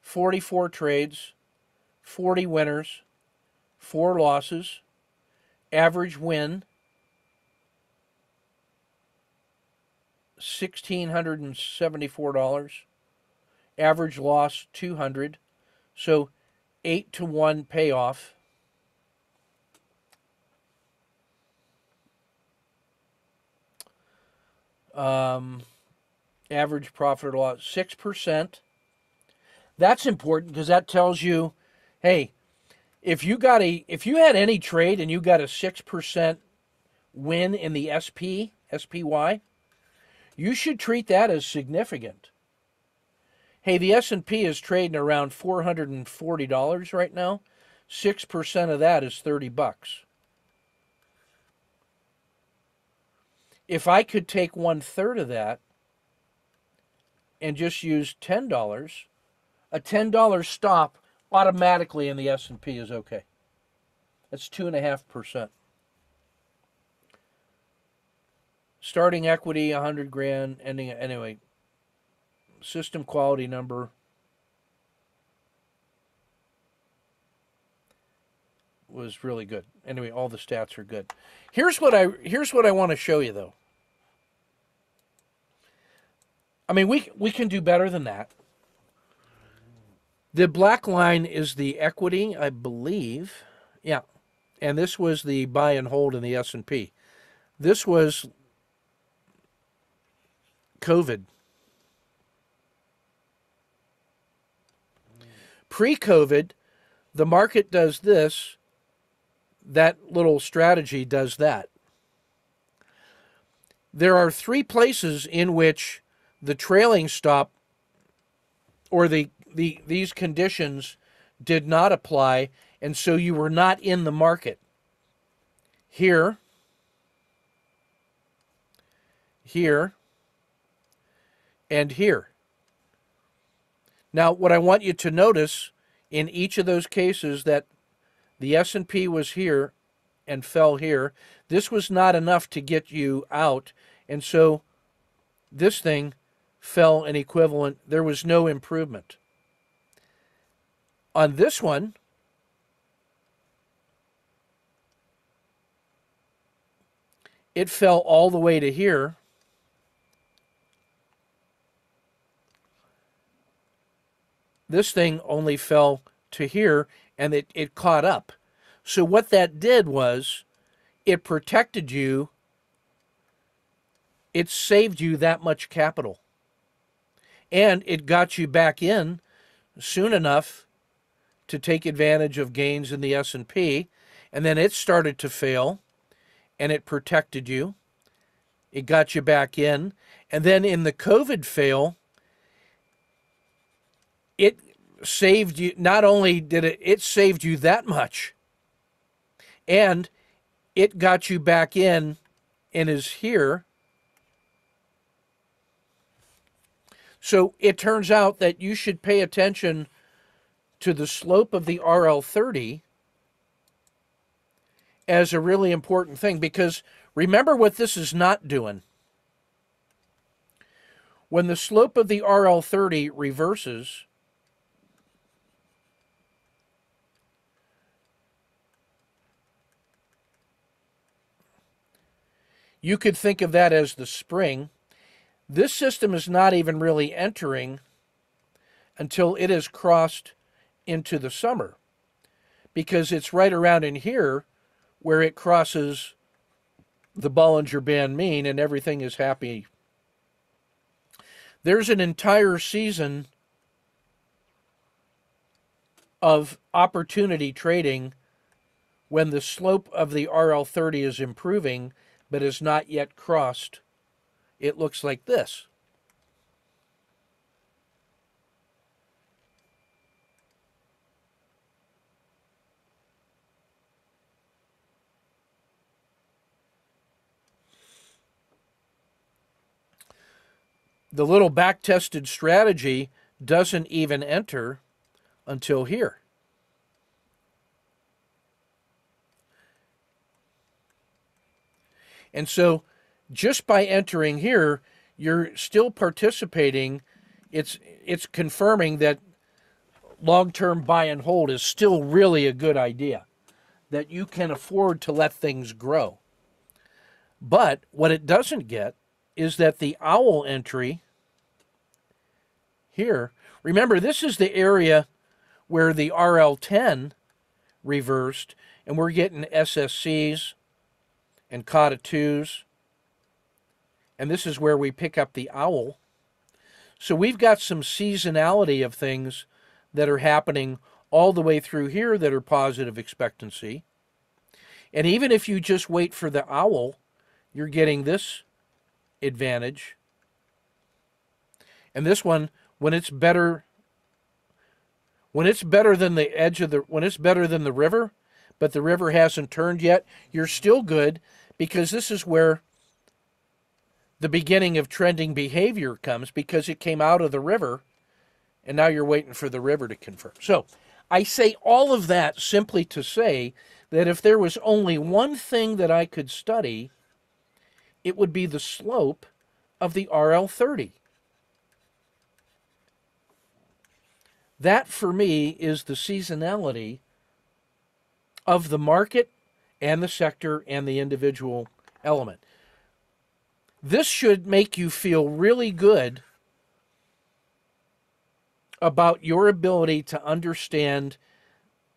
44 trades, 40 winners, 4 losses, average win, $1,674, average loss $200, so 8-to-1 payoff. Average profit or loss 6%. That's important because that tells you, hey, if you had any trade and you got a 6% win in the SPY, you should treat that as significant. Hey, the S&P is trading around $440 right now. 6% of that is $30. if I could take 1/3 of that and just use $10, a $10 stop automatically in the S&P is okay. That's 2.5%. Starting equity, 100 grand, ending, anyway, system quality number was really good. Anyway, all the stats are good. Here's what I want to show you though. I mean, we can do better than that. The black line is the equity, I believe. Yeah. And this was the buy and hold in the S&P. This was COVID. Pre-COVID, the market does this, that little strategy does that. There are 3 places in which the trailing stop or these conditions did not apply, and so you were not in the market. Here, here, and here. Now, what I want you to notice in each of those cases that the S&P was here and fell here. This was not enough to get you out, and so this thing fell an equivalent. There was no improvement. On this one, it fell all the way to here. This thing only fell to here, and it caught up. So what that did was it protected you. It saved you that much capital. And it got you back in soon enough to take advantage of gains in the S&P. And then it started to fail, and it protected you. It got you back in. And then in the COVID fail, it saved you. Not only did it saved you that much, and it got you back in and is here. So it turns out that you should pay attention to the slope of the RL30 as a really important thing, because remember what this is not doing. When the slope of the RL30 reverses, you could think of that as the spring. This system is not even really entering until it has crossed into the summer, because it's right around in here where it crosses the Bollinger Band mean and everything is happy. There's an entire season of opportunity trading when the slope of the RL30 is improving but is not yet crossed. It looks like this. The little back-tested strategy doesn't even enter until here. And so just by entering here, you're still participating. It's confirming that long-term buy and hold is still really a good idea, that you can afford to let things grow. But what it doesn't get is that the owl entry here, remember this is the area where the RL10 reversed, and we're getting SSCs and COTA 2s. And this is where we pick up the owl. So we've got some seasonality of things that are happening all the way through here that are positive expectancy. And even if you just wait for the owl, you're getting this advantage. And this one, when it's better than the edge of when it's better than the river, but the river hasn't turned yet, you're still good, because this is where the beginning of trending behavior comes because it came out of the river, and now you're waiting for the river to confirm. So I say all of that simply to say that if there was only one thing that I could study, it would be the slope of the RL30. That, for me, is the seasonality of the market and the sector and the individual element. This should make you feel really good about your ability to understand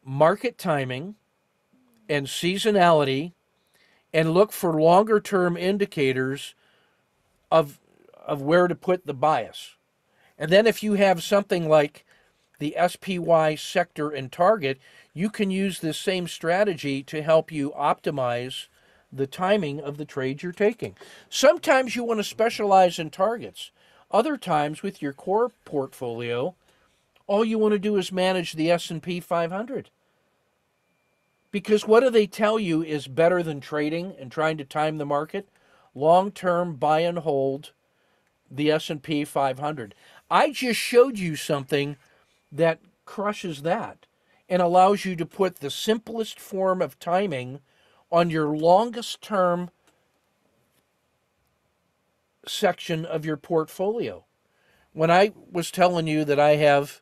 market timing and seasonality and look for longer term indicators of where to put the bias. And then if you have something like the SPY sector and target, you can use this same strategy to help you optimize the timing of the trades you're taking. Sometimes you want to specialize in targets. Other times with your core portfolio, all you want to do is manage the S&P 500. Because what do they tell you is better than trading and trying to time the market? Long-term buy and hold the S&P 500. I just showed you something that crushes that and allows you to put the simplest form of timing on your longest term section of your portfolio. When I was telling you that I have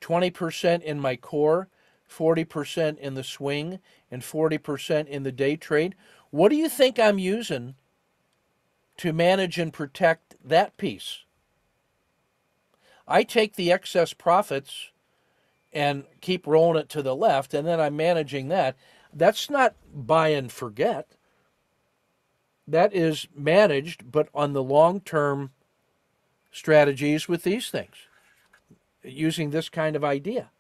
20% in my core, 40% in the swing, and 40% in the day trade, what do you think I'm using to manage and protect that piece? I take the excess profits and keep rolling it to the left, and then I'm managing that. That's not buy and forget. That is managed, but on the long-term strategies with these things, using this kind of idea.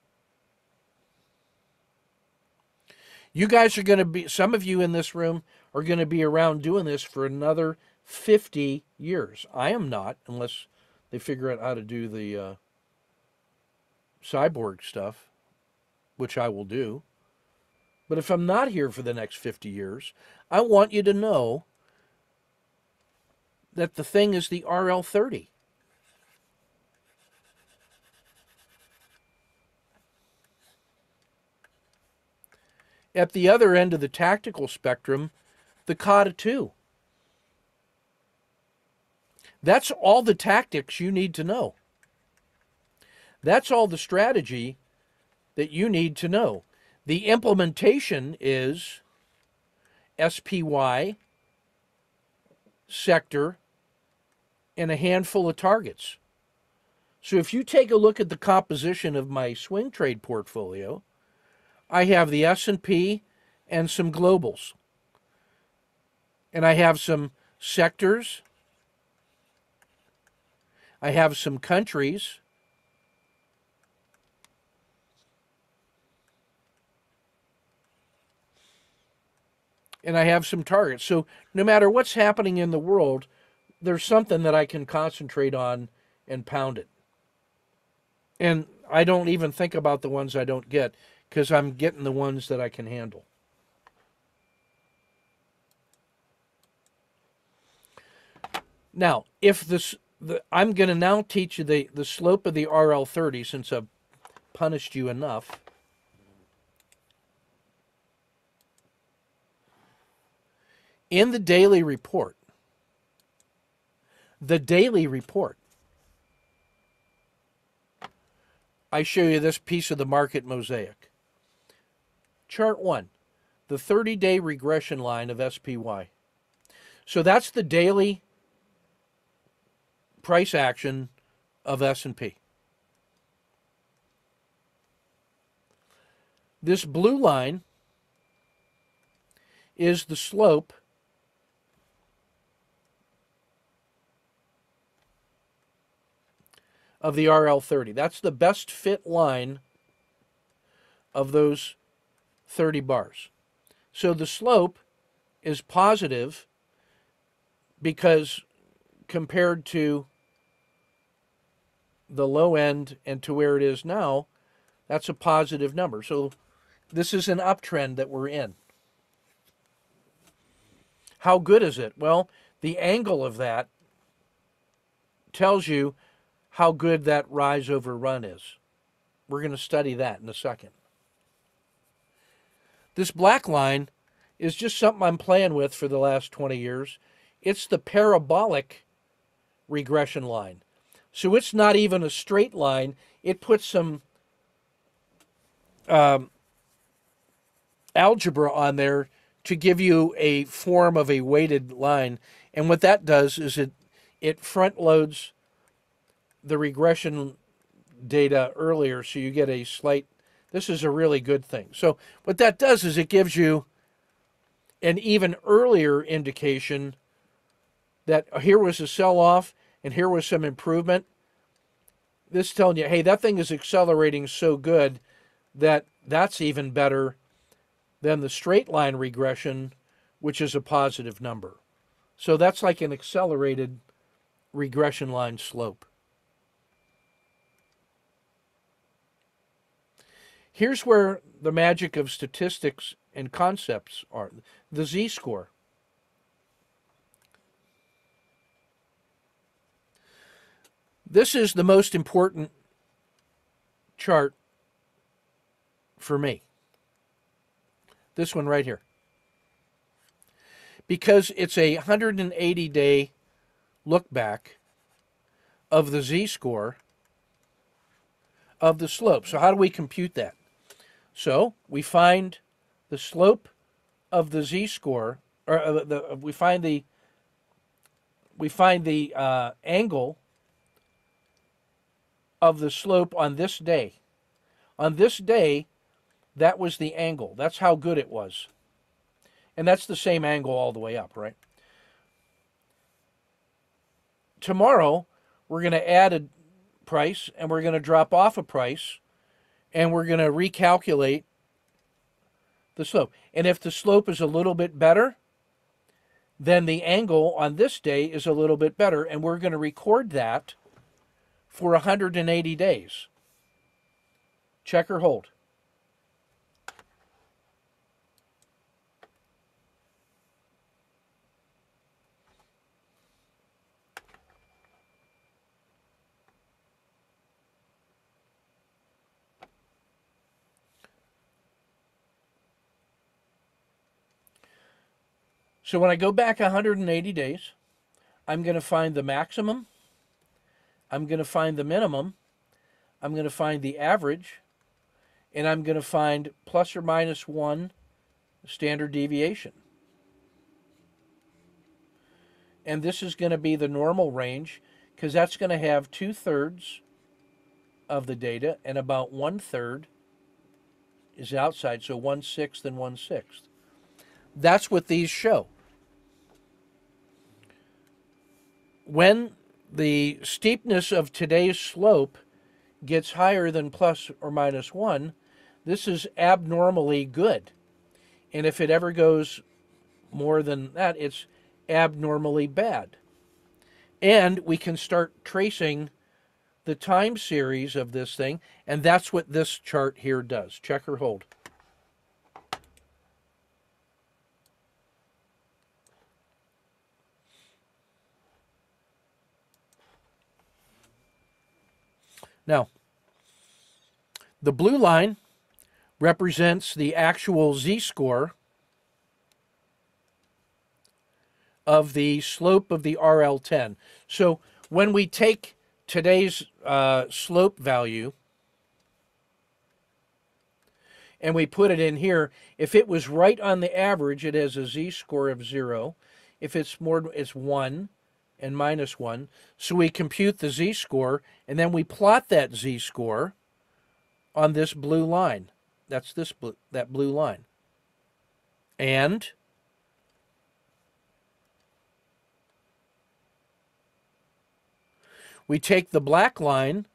You guys are going to be, some of you in this room are going to be around doing this for another 50 years. I am not, unless they figure out how to do the cyborg stuff, which I will do. But if I'm not here for the next 50 years, I want you to know that the thing is the RL30. At the other end of the tactical spectrum, the COTA 2. That's all the tactics you need to know. That's all the strategy that you need to know. The implementation is SPY, sector, and a handful of targets. So if you take a look at the composition of my swing trade portfolio, I have the S&P and some globals. And I have some sectors. I have some countries. And I have some targets. So no matter what's happening in the world, there's something that I can concentrate on and pound it. And I don't even think about the ones I don't get, because I'm getting the ones that I can handle. Now, if I'm going to now teach you the slope of the RL30, since I've punished you enough. In the daily report, I show you this piece of the market mosaic. Chart 1, the 30-day regression line of SPY. So that's the daily price action of S&P. This blue line is the slope of the RL30. That's the best fit line of those 30 bars. So the slope is positive because compared to the low end and to where it is now, that's a positive number. So this is an uptrend that we're in. How good is it? Well, the angle of that tells you how good that rise over run is. We're going to study that in a second. This black line is just something I'm playing with for the last 20 years. It's the parabolic regression line. So it's not even a straight line. It puts some algebra on there to give you a form of a weighted line. And what that does is it front loads the regression data earlier, so you get a slight, this is a really good thing. So what that does is it gives you an even earlier indication that here was a sell-off and here was some improvement. This is telling you, hey, that thing is accelerating so good that that's even better than the straight line regression, which is a positive number. So that's like an accelerated regression line slope. Here's where the magic of statistics and concepts are. The z-score. This is the most important chart for me. This one right here. Because it's a 180-day look back of the z-score of the slope. So how do we compute that? So we find the slope of the z-score, or we find the angle of the slope on this day. On this day, that was the angle. That's how good it was. And that's the same angle all the way up, right? Tomorrow, we're going to add a price, and we're going to drop off a price, and we're going to recalculate the slope. And if the slope is a little bit better, then the angle on this day is a little bit better, and we're going to record that for 180 days. Check or hold. So when I go back 180 days, I'm going to find the maximum, I'm going to find the minimum, I'm going to find the average, and I'm going to find plus or minus 1 standard deviation. And this is going to be the normal range, because that's going to have 2/3 of the data, and about 1/3 is outside, so 1/6 and 1/6. That's what these show. When the steepness of today's slope gets higher than plus or minus 1, this is abnormally good. And if it ever goes more than that, it's abnormally bad. And we can start tracing the time series of this thing, and that's what this chart here does. Check or hold. Now, the blue line represents the actual z-score of the slope of the RL10. So when we take today's slope value and we put it in here, if it was right on the average, it has a z-score of 0. If it's more, it's 1 and minus 1. So we compute the z-score, and then we plot that z-score on this blue line. That's that blue line. And we take the black line,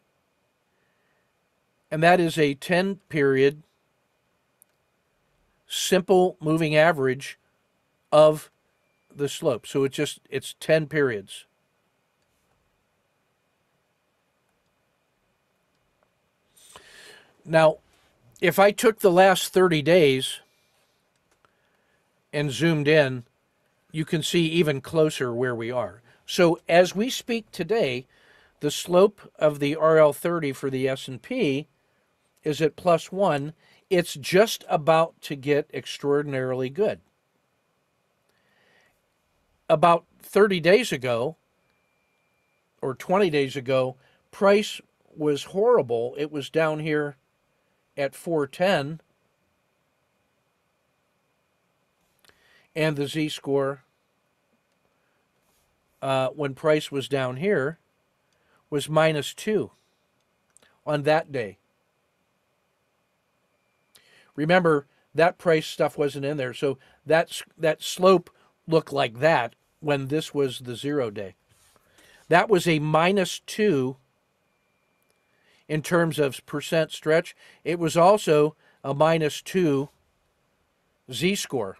and that is a 10-period simple moving average of the slope. So it's 10 periods. Now, if I took the last 30 days and zoomed in, you can see even closer where we are. So as we speak today, the slope of the RL30 for the S&P is at +1. It's just about to get extraordinarily good. About 30 days ago, or 20 days ago, price was horrible. It was down here at 410, and the Z-score, when price was down here, was -2 on that day. Remember, that price stuff wasn't in there, so that slope looked like that when this was the 0 day. That was a -2 in terms of percent stretch. It was also a -2 Z-score.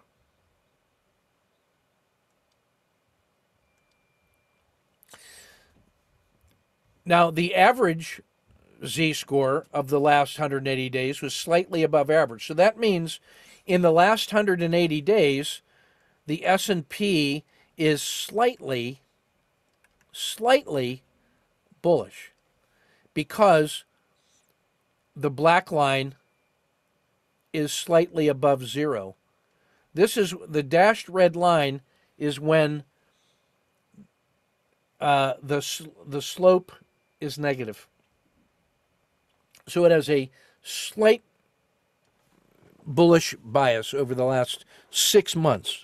Now, the average Z-score of the last 180 days was slightly above average. So that means in the last 180 days, the S&P is slightly bullish because the black line is slightly above 0. This is the dashed red line is when the slope is negative. So it has a slight bullish bias over the last 6 months.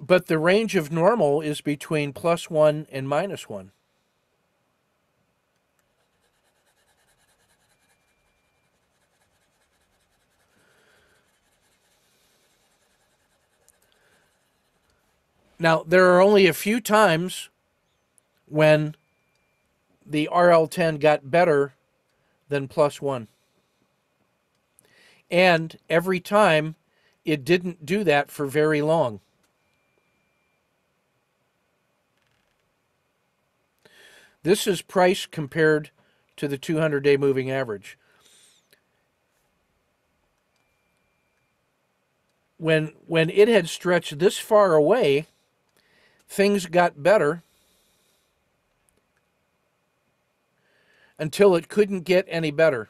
But the range of normal is between +1 and -1. Now, there are only a few times when the RL10 got better than +1. And every time it didn't do that for very long. This is price compared to the 200-day moving average. When it had stretched this far away, things got better until it couldn't get any better.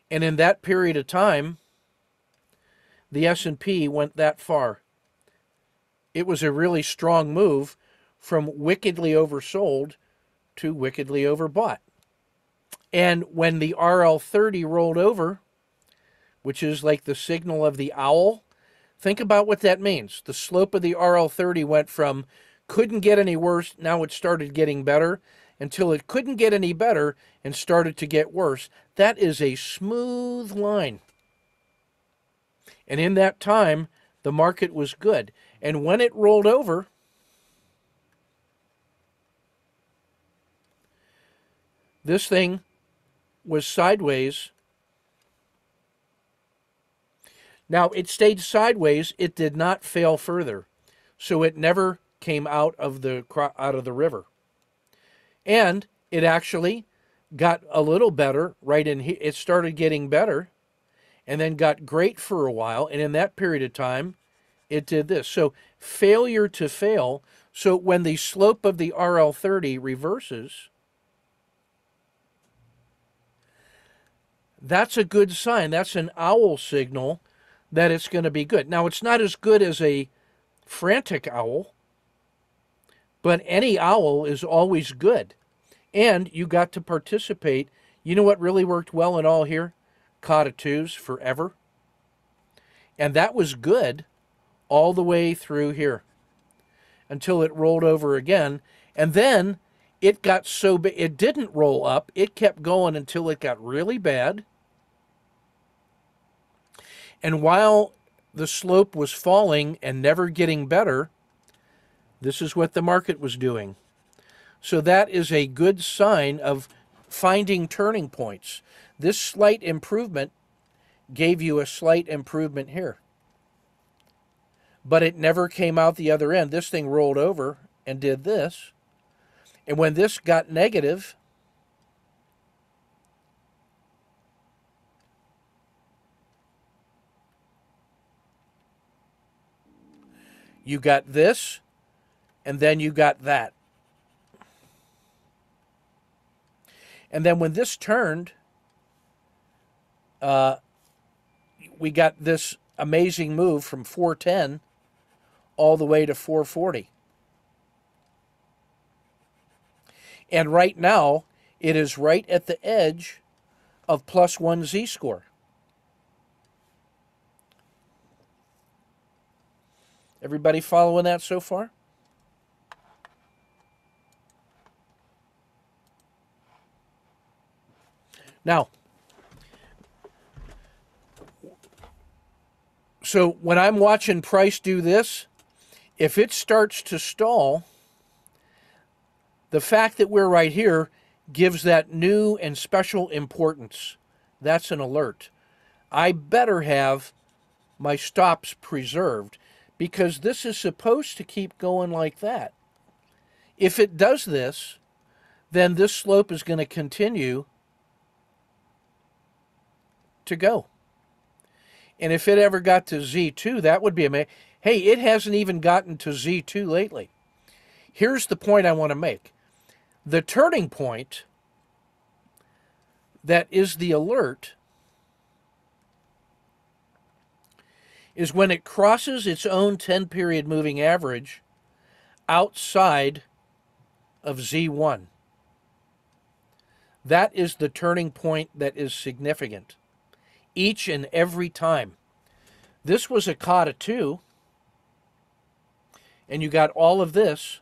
And in that period of time, the S&P went that far. It was a really strong move from wickedly oversold to wickedly overbought. And when the RL30 rolled over, which is like the signal of the owl, think about what that means. The slope of the RL30 went from couldn't get any worse, now it started getting better, until it couldn't get any better and started to get worse. That is a smooth line. And in that time, the market was good. And when it rolled over, this thing was sideways. Now, it stayed sideways. It did not fail further. So it never came out of the river. And it actually got a little better right in here. It started getting better and then got great for a while. And in that period of time, it did this. So failure to fail. So when the slope of the RL30 reverses, that's a good sign. That's an owl signal that it's going to be good. Now, it's not as good as a frantic owl, but any owl is always good. And you got to participate. You know what really worked well in all here? Kata 2s forever. And that was good all the way through here until it rolled over again. And then it got so big, it didn't roll up. It kept going until it got really bad. And while the slope was falling and never getting better, this is what the market was doing. So that is a good sign of finding turning points. This slight improvement gave you a slight improvement here. But it never came out the other end. This thing rolled over and did this. And when this got negative, You got this, and then you got that. And then when this turned, we got this amazing move from 410 all the way to 440. And right now, it is right at the edge of +1 z-score. Everybody following that so far? Now, so when I'm watching price do this, if it starts to stall, the fact that we're right here gives that new and special importance. That's an alert. I better have my stops preserved because this is supposed to keep going like that. If it does this, then this slope is going to continue to go. And if it ever got to Z2, that would be amazing. Hey, it hasn't even gotten to Z2 lately. Here's the point I want to make. The turning point that is the alert is when it crosses its own 10-period moving average outside of Z1. That is the turning point that is significant each and every time. This was a Kata 2, and you got all of this.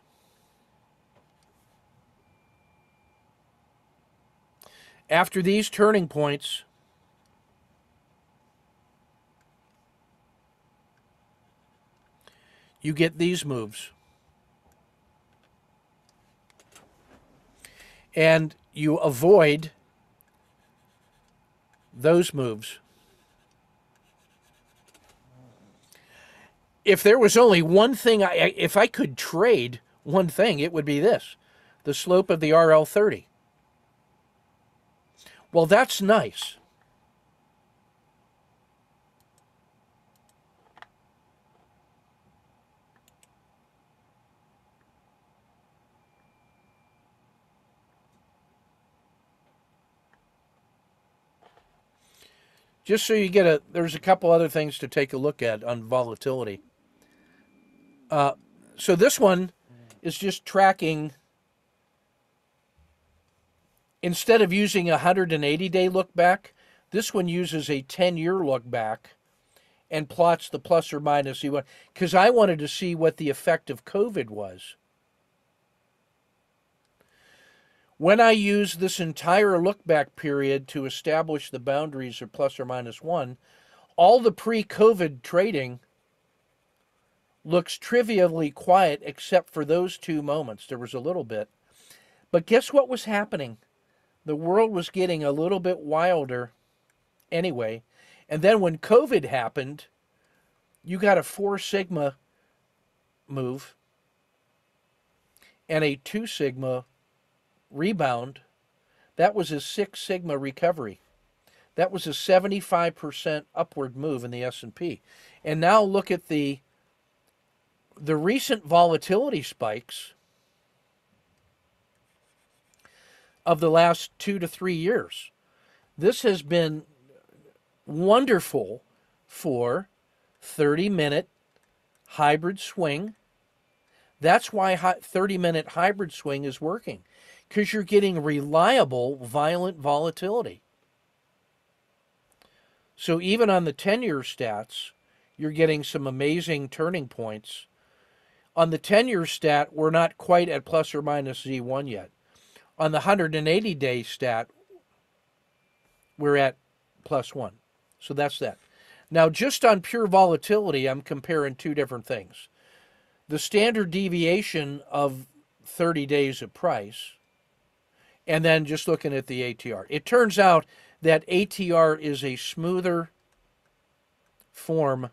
After these turning points, you get these moves. And you avoid those moves. If there was only one thing, if I could trade one thing, it would be this, the slope of the RL30. Well, that's nice. Just so you get there's a couple other things to take a look at on volatility. So this one is just tracking, instead of using a 180-day look back, this one uses a 10-year look back and plots the plus or minus E1, because I wanted to see what the effect of COVID was. When I use this entire look back period to establish the boundaries of plus or minus 1, all the pre-COVID trading looks trivially quiet except for those 2 moments. There was a little bit. But guess what was happening? The world was getting a little bit wilder anyway. And then when COVID happened, you got a 4 sigma move and a 2 sigma rebound. That was a 6 sigma recovery. That was a 75% upward move in the S&P. And now look at the recent volatility spikes of the last 2 to 3 years. This has been wonderful for 30-minute hybrid swing. That's why 30-minute hybrid swing is working, because you're getting reliable, violent volatility. So even on the 10-year stats, you're getting some amazing turning points. On the 10-year stat, we're not quite at plus or minus Z1 yet. On the 180-day stat, we're at plus 1. So that's that. Now, just on pure volatility, I'm comparing 2 different things. The standard deviation of 30 days of price, and then just looking at the ATR. It turns out that ATR is a smoother form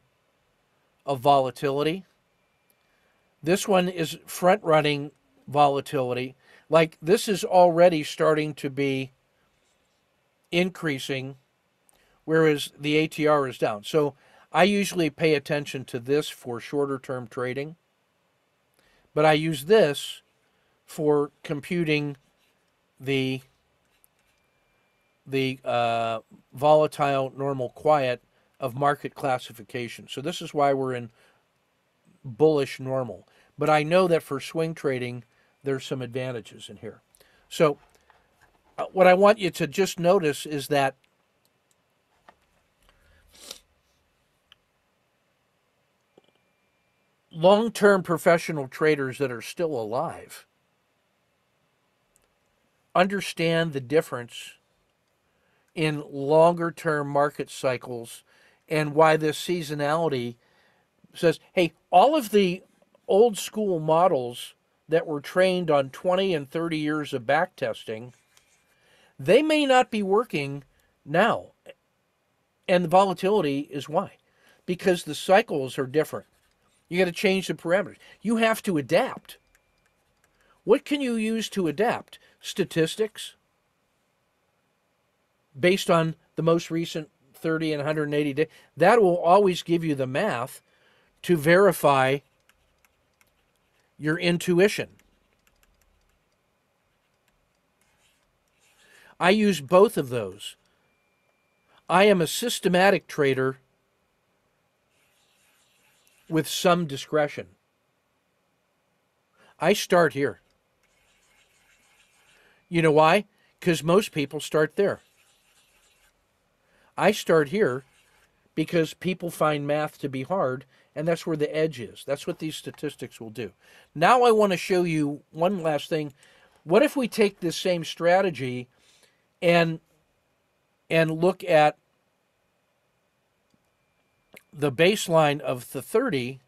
of volatility. This one is front-running volatility. Like, this is already starting to be increasing, whereas the ATR is down. So I usually pay attention to this for shorter term trading, but I use this for computing the volatile, normal, quiet of market classification. So this is why we're in bullish normal. But I know that for swing trading, there's some advantages in here. So what I want you to just notice is that long-term professional traders that are still alive understand the difference in longer-term market cycles and why this seasonality says, hey, all of the old school models that were trained on 20 and 30 years of backtesting, they may not be working now. And the volatility is why. Because the cycles are different. You got to change the parameters. You have to adapt. What can you use to adapt? Statistics based on the most recent 30 and 180 days. That will always give you the math to verify your intuition. I use both of those. I am a systematic trader with some discretion. I start here. You know why? Because most people start there. I start here because people find math to be hard, and that's where the edge is. That's what these statistics will do. Now I want to show you one last thing. What if we take this same strategy and look at the baseline of the 30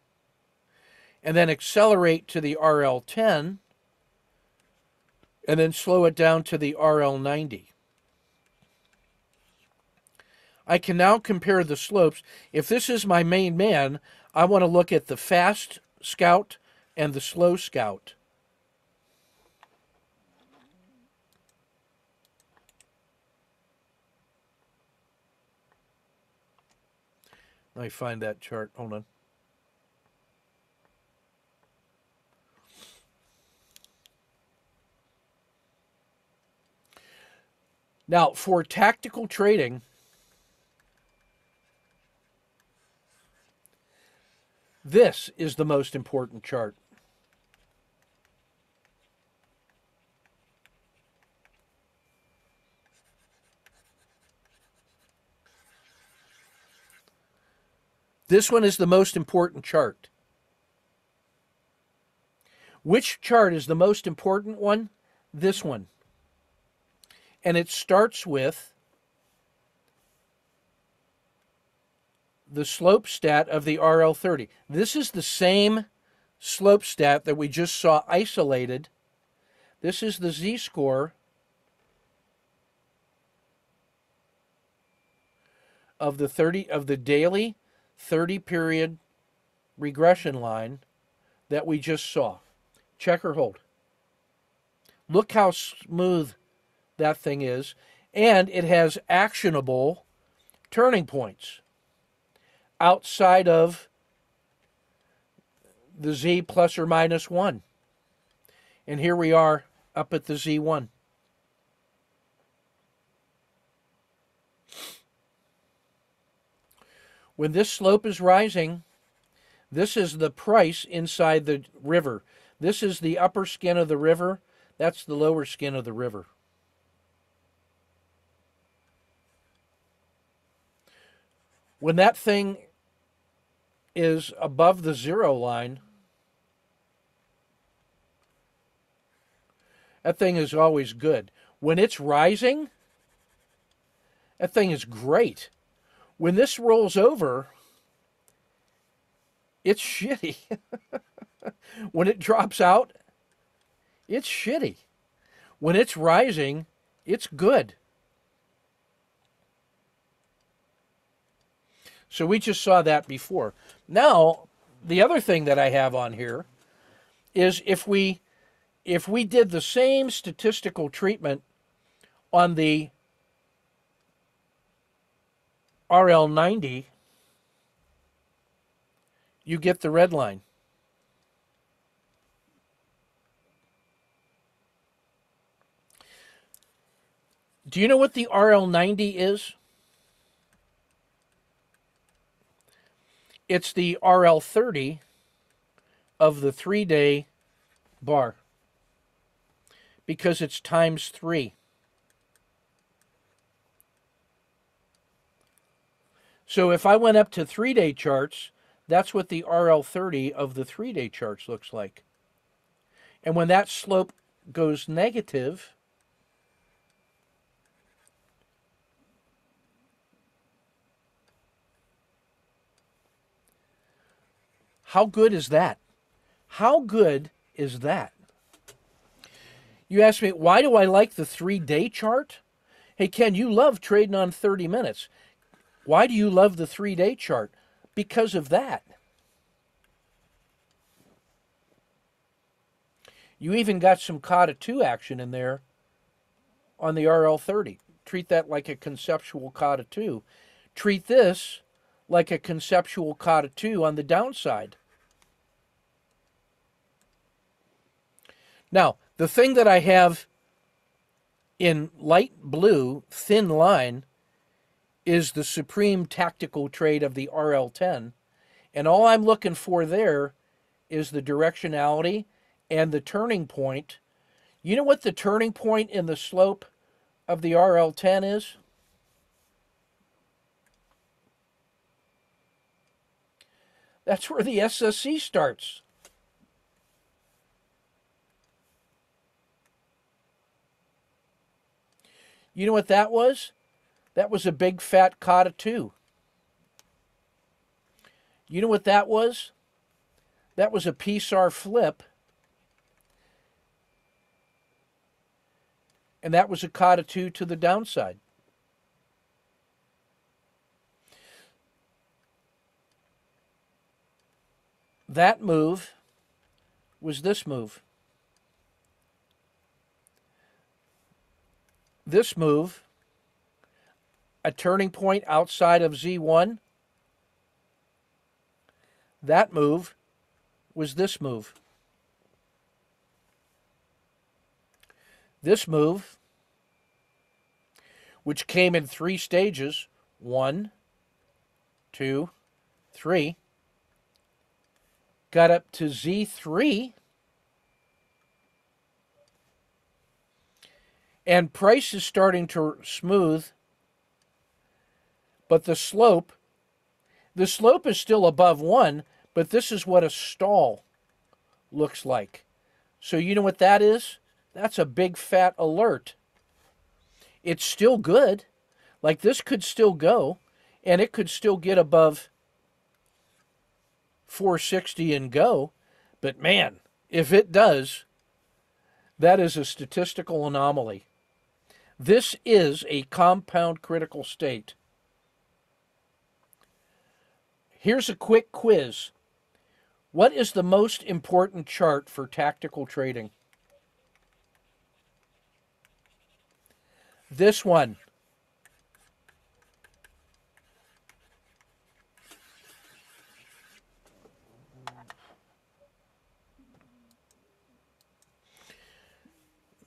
and then accelerate to the RL10 and then slow it down to the RL90? I can now compare the slopes. If this is my main man, I want to look at the fast scout and the slow scout. Let me find that chart. Hold on. Now, for tactical trading, this is the most important chart. This one is the most important chart. Which chart is the most important one? This one. And it starts with the slope stat of the RL30. This is the same slope stat that we just saw isolated. This is the z-score of the daily 30-period regression line that we just saw. Check or hold. Look how smooth that thing is, and it has actionable turning points outside of the Z plus or minus 1. And here we are up at the Z1. When this slope is rising, this is the price inside the river. This is the upper skin of the river. That's the lower skin of the river. When that thing is above the zero line, that thing is always good. When it's rising, that thing is great. When this rolls over, it's shitty. When it drops out, it's shitty. When it's rising, it's good. So we just saw that before. Now, the other thing that I have on here is if we did the same statistical treatment on the RL90, you get the red line. Do you know what the RL90 is? It's the RL30 of the 3-day bar because it's times 3. So if I went up to 3-day charts, that's what the RL30 of the 3-day charts looks like. And when that slope goes negative, how good is that? How good is that? You ask me, why do I like the 3-day chart? Hey, Ken, you love trading on 30 minutes. Why do you love the 3-day chart? Because of that. You even got some COTA 2 action in there on the RL30. Treat that like a conceptual COTA 2. Treat this like a conceptual COTA 2 on the downside. Now, the thing that I have in light blue, thin line, is the supreme tactical trade of the RL10. And all I'm looking for there is the directionality and the turning point. You know what the turning point in the slope of the RL10 is? That's where the SSC starts. You know what that was? That was a big fat COTA 2. You know what that was? That was a PSAR flip. And that was a COTA 2 to the downside. That move was this move. This move, a turning point outside of Z1. That move was this move. This move, which came in 3 stages, 1, 2, 3, got up to Z3, and price is starting to smooth, but the slope is still above 1, but this is what a stall looks like. So you know what that is? That's a big fat alert. It's still good. Like this could still go, and it could still get above 460 and go. But man, if it does, that is a statistical anomaly. This is a compound critical state. Here's a quick quiz. What is the most important chart for tactical trading? This one.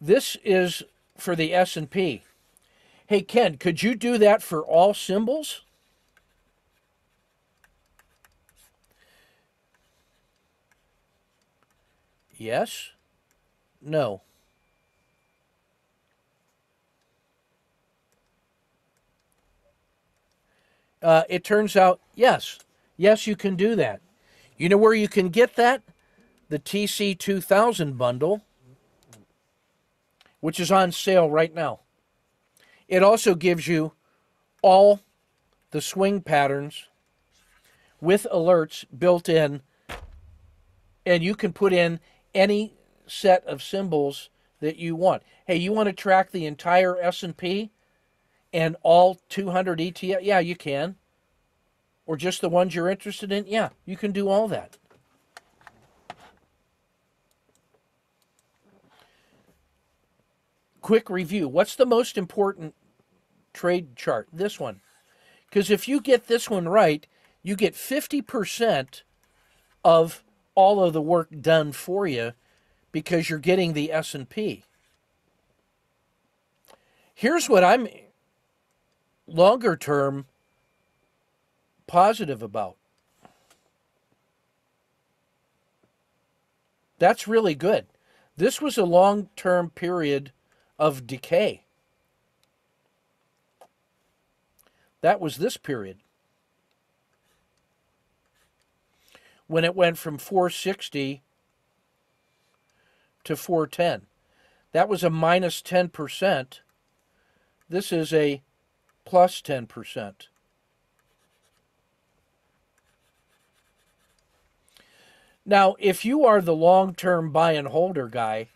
This is for the S&P. Hey, Ken, could you do that for all symbols? Yes? No. It turns out, yes. Yes, you can do that. You know where you can get that? The TC 2000 bundle, which is on sale right now. It also gives you all the swing patterns with alerts built in, and you can put in any set of symbols that you want. Hey, you want to track the entire S&P and all 200 ETF? Yeah, you can. Or just the ones you're interested in? Yeah, you can do all that. Quick review. What's the most important trade chart? This one. Because if you get this one right, you get 50% of all of the work done for you because you're getting the S&P. Here's what I'm longer term positive about. That's really good. This was a long-term period of decay. That was this period. When it went from 460 to 410. That was a minus 10%. This is a plus 10%. Now, if you are the long-term buy and holder guy,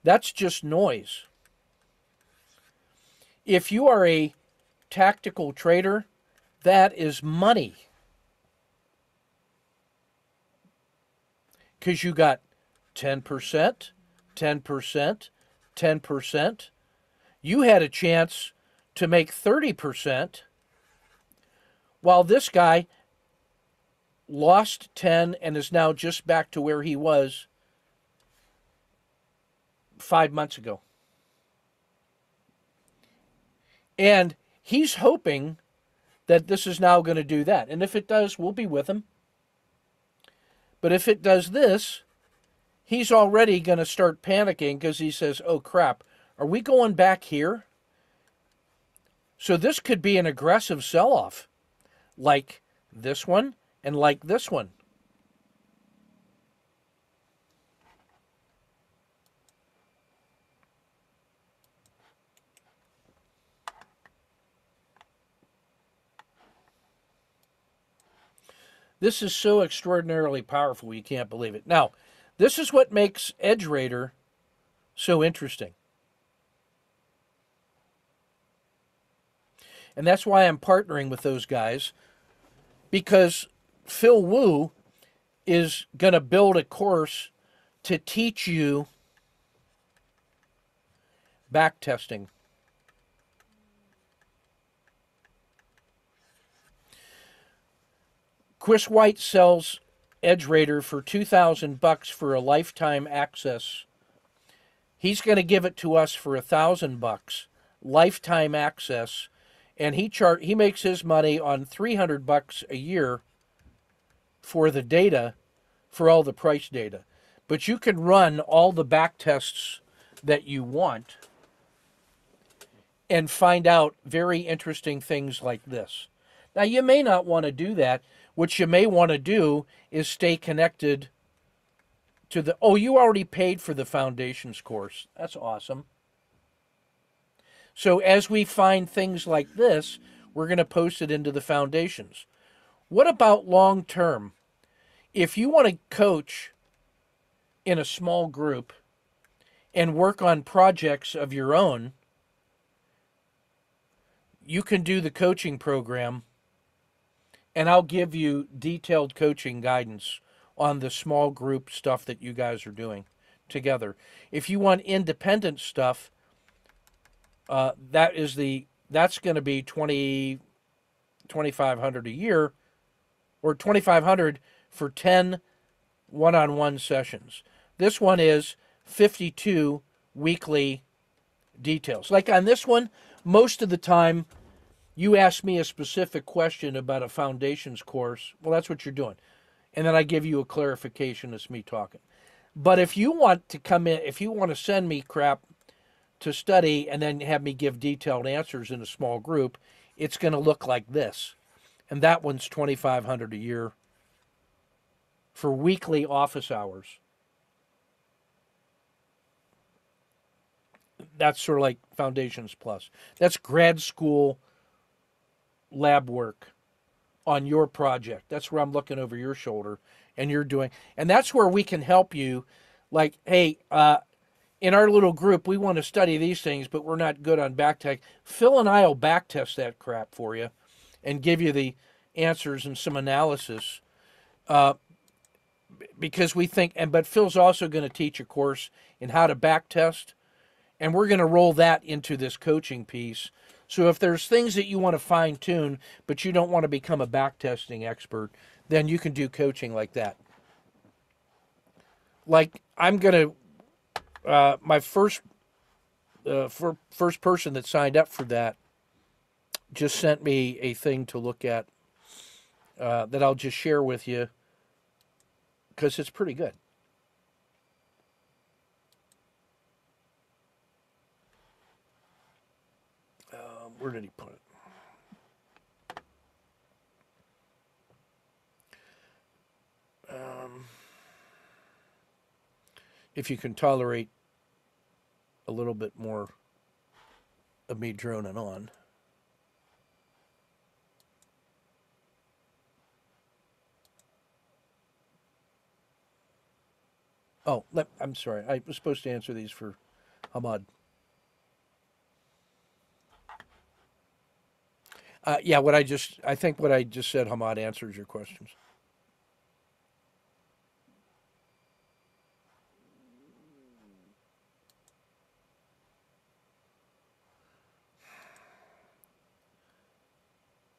that's just noise. If you are a tactical trader, that is money. Because you got 10%, 10%, 10%. You had a chance to make 30%, while this guy lost 10 and is now just back to where he was 5 months ago. And he's hoping that this is now going to do that. And if it does, we'll be with him. But if it does this, he's already going to start panicking because he says, oh crap, are we going back here? So this could be an aggressive sell-off, like this one and like this one. This is so extraordinarily powerful, you can't believe it. Now, this is what makes EdgeRaider so interesting. And that's why I'm partnering with those guys, because Phil Wu is going to build a course to teach you backtesting. Chris White sells EdgeRaider for $2,000 for a lifetime access. He's going to give it to us for $1,000, lifetime access, and he makes his money on $300 a year for the data, for all the price data. But you can run all the back tests that you want and find out very interesting things like this. Now, you may not want to do that. What you may want to do is stay connected to the... Oh, you already paid for the Foundations course. That's awesome. So as we find things like this, we're going to post it into the Foundations. What about long term? If you want to coach in a small group and work on projects of your own, you can do the coaching program, and I'll give you detailed coaching guidance on the small group stuff that you guys are doing together. If you want independent stuff, that's going to be $2,500 a year, or $2,500 for 10 one-on-one sessions. This one is 52 weekly details. Like on this one, most of the time, you ask me a specific question about a Foundations course. Well, that's what you're doing. And then I give you a clarification. It's me talking. But if you want to come in, if you want to send me crap to study and then have me give detailed answers in a small group, it's going to look like this. And that one's $2,500 a year for weekly office hours. That's sort of like Foundations Plus. That's grad school lab work on your project. That's where I'm looking over your shoulder and you're doing. And that's where we can help you. Like, hey, in our little group, we want to study these things, but we're not good on backtest. Phil and I will backtest that crap for you and give you the answers and some analysis. Because we think, but Phil's also going to teach a course in how to backtest, and we're going to roll that into this coaching piece. So if there's things that you want to fine tune, but you don't want to become a backtesting expert, then you can do coaching like that. like I'm going to, my first person that signed up for that just sent me a thing to look at that I'll just share with you because it's pretty good. Where did he put it? If you can tolerate a little bit more of me droning on. Oh, I'm sorry. I was supposed to answer these for Hamad. Yeah, I think what I just said, Hamad, answers your questions.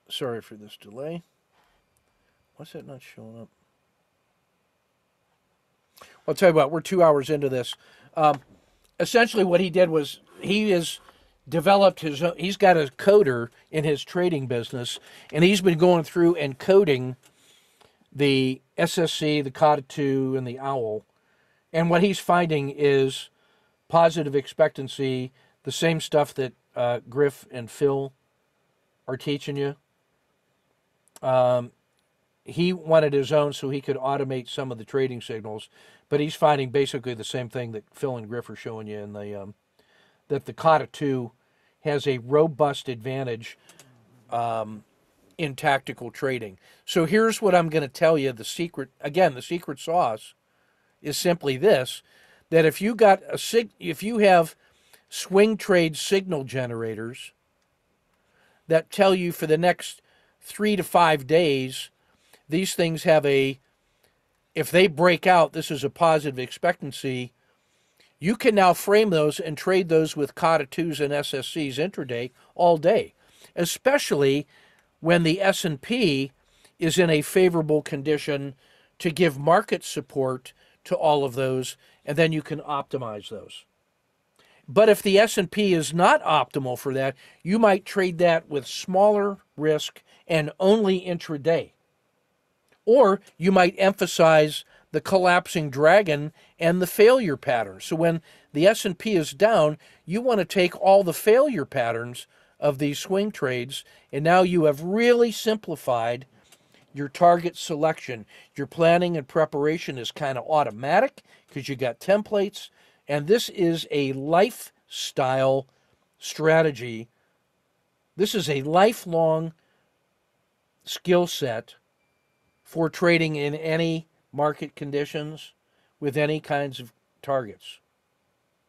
Sorry for this delay. Why's that not showing up? I'll tell you what, we're 2 hours into this. Essentially what he did was he's got a coder in his trading business, and he's been going through and coding the SSC, the COTA2, and the OWL. And what he's finding is positive expectancy, the same stuff that Griff and Phil are teaching you. He wanted his own so he could automate some of the trading signals, but he's finding basically the same thing that Phil and Griff are showing you in the that the COTA2 has a robust advantage in tactical trading. So here's what I'm going to tell you. The secret sauce is simply this: that if you have swing trade signal generators that tell you for the next 3 to 5 days, these things if they break out, this is a positive expectancy. You can now frame those and trade those with COTA2s and SSCs intraday all day, especially when the S&P is in a favorable condition to give market support to all of those, and then you can optimize those. But if the S&P is not optimal for that, you might trade that with smaller risk and only intraday. Or you might emphasize the collapsing dragon and the failure patterns. So when the S&P is down, you want to take all the failure patterns of these swing trades, and now you have really simplified your target selection. Your planning and preparation is kind of automatic because you got templates, and this is a lifestyle strategy. This is a lifelong skill set for trading in any market conditions with any kinds of targets.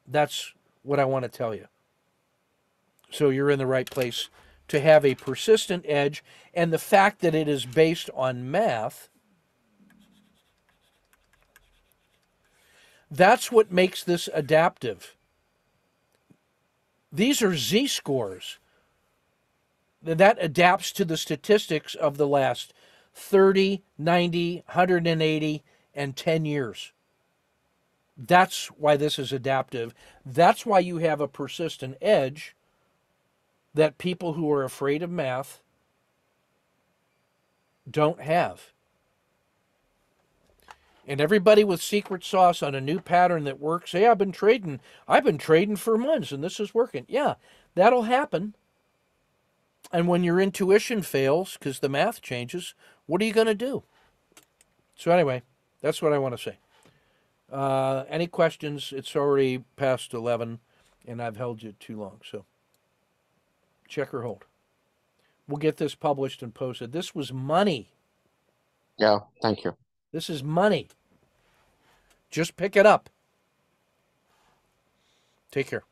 That's what I want to tell you. So you're in the right place to have a persistent edge, and the fact that it is based on math, that's what makes this adaptive. These are z-scores. That adapts to the statistics of the last 30, 90, 180, and 10 years. That's why this is adaptive. That's why you have a persistent edge that people who are afraid of math don't have. And everybody with secret sauce on a new pattern that works, hey, I've been trading for months and this is working. Yeah, that'll happen. And when your intuition fails because the math changes, what are you going to do? So anyway, that's what I want to say. Any questions? It's already past 11, and I've held you too long. So check or hold. We'll get this published and posted. This was money.
Yeah, thank you.
This is money. Just pick it up. Take care.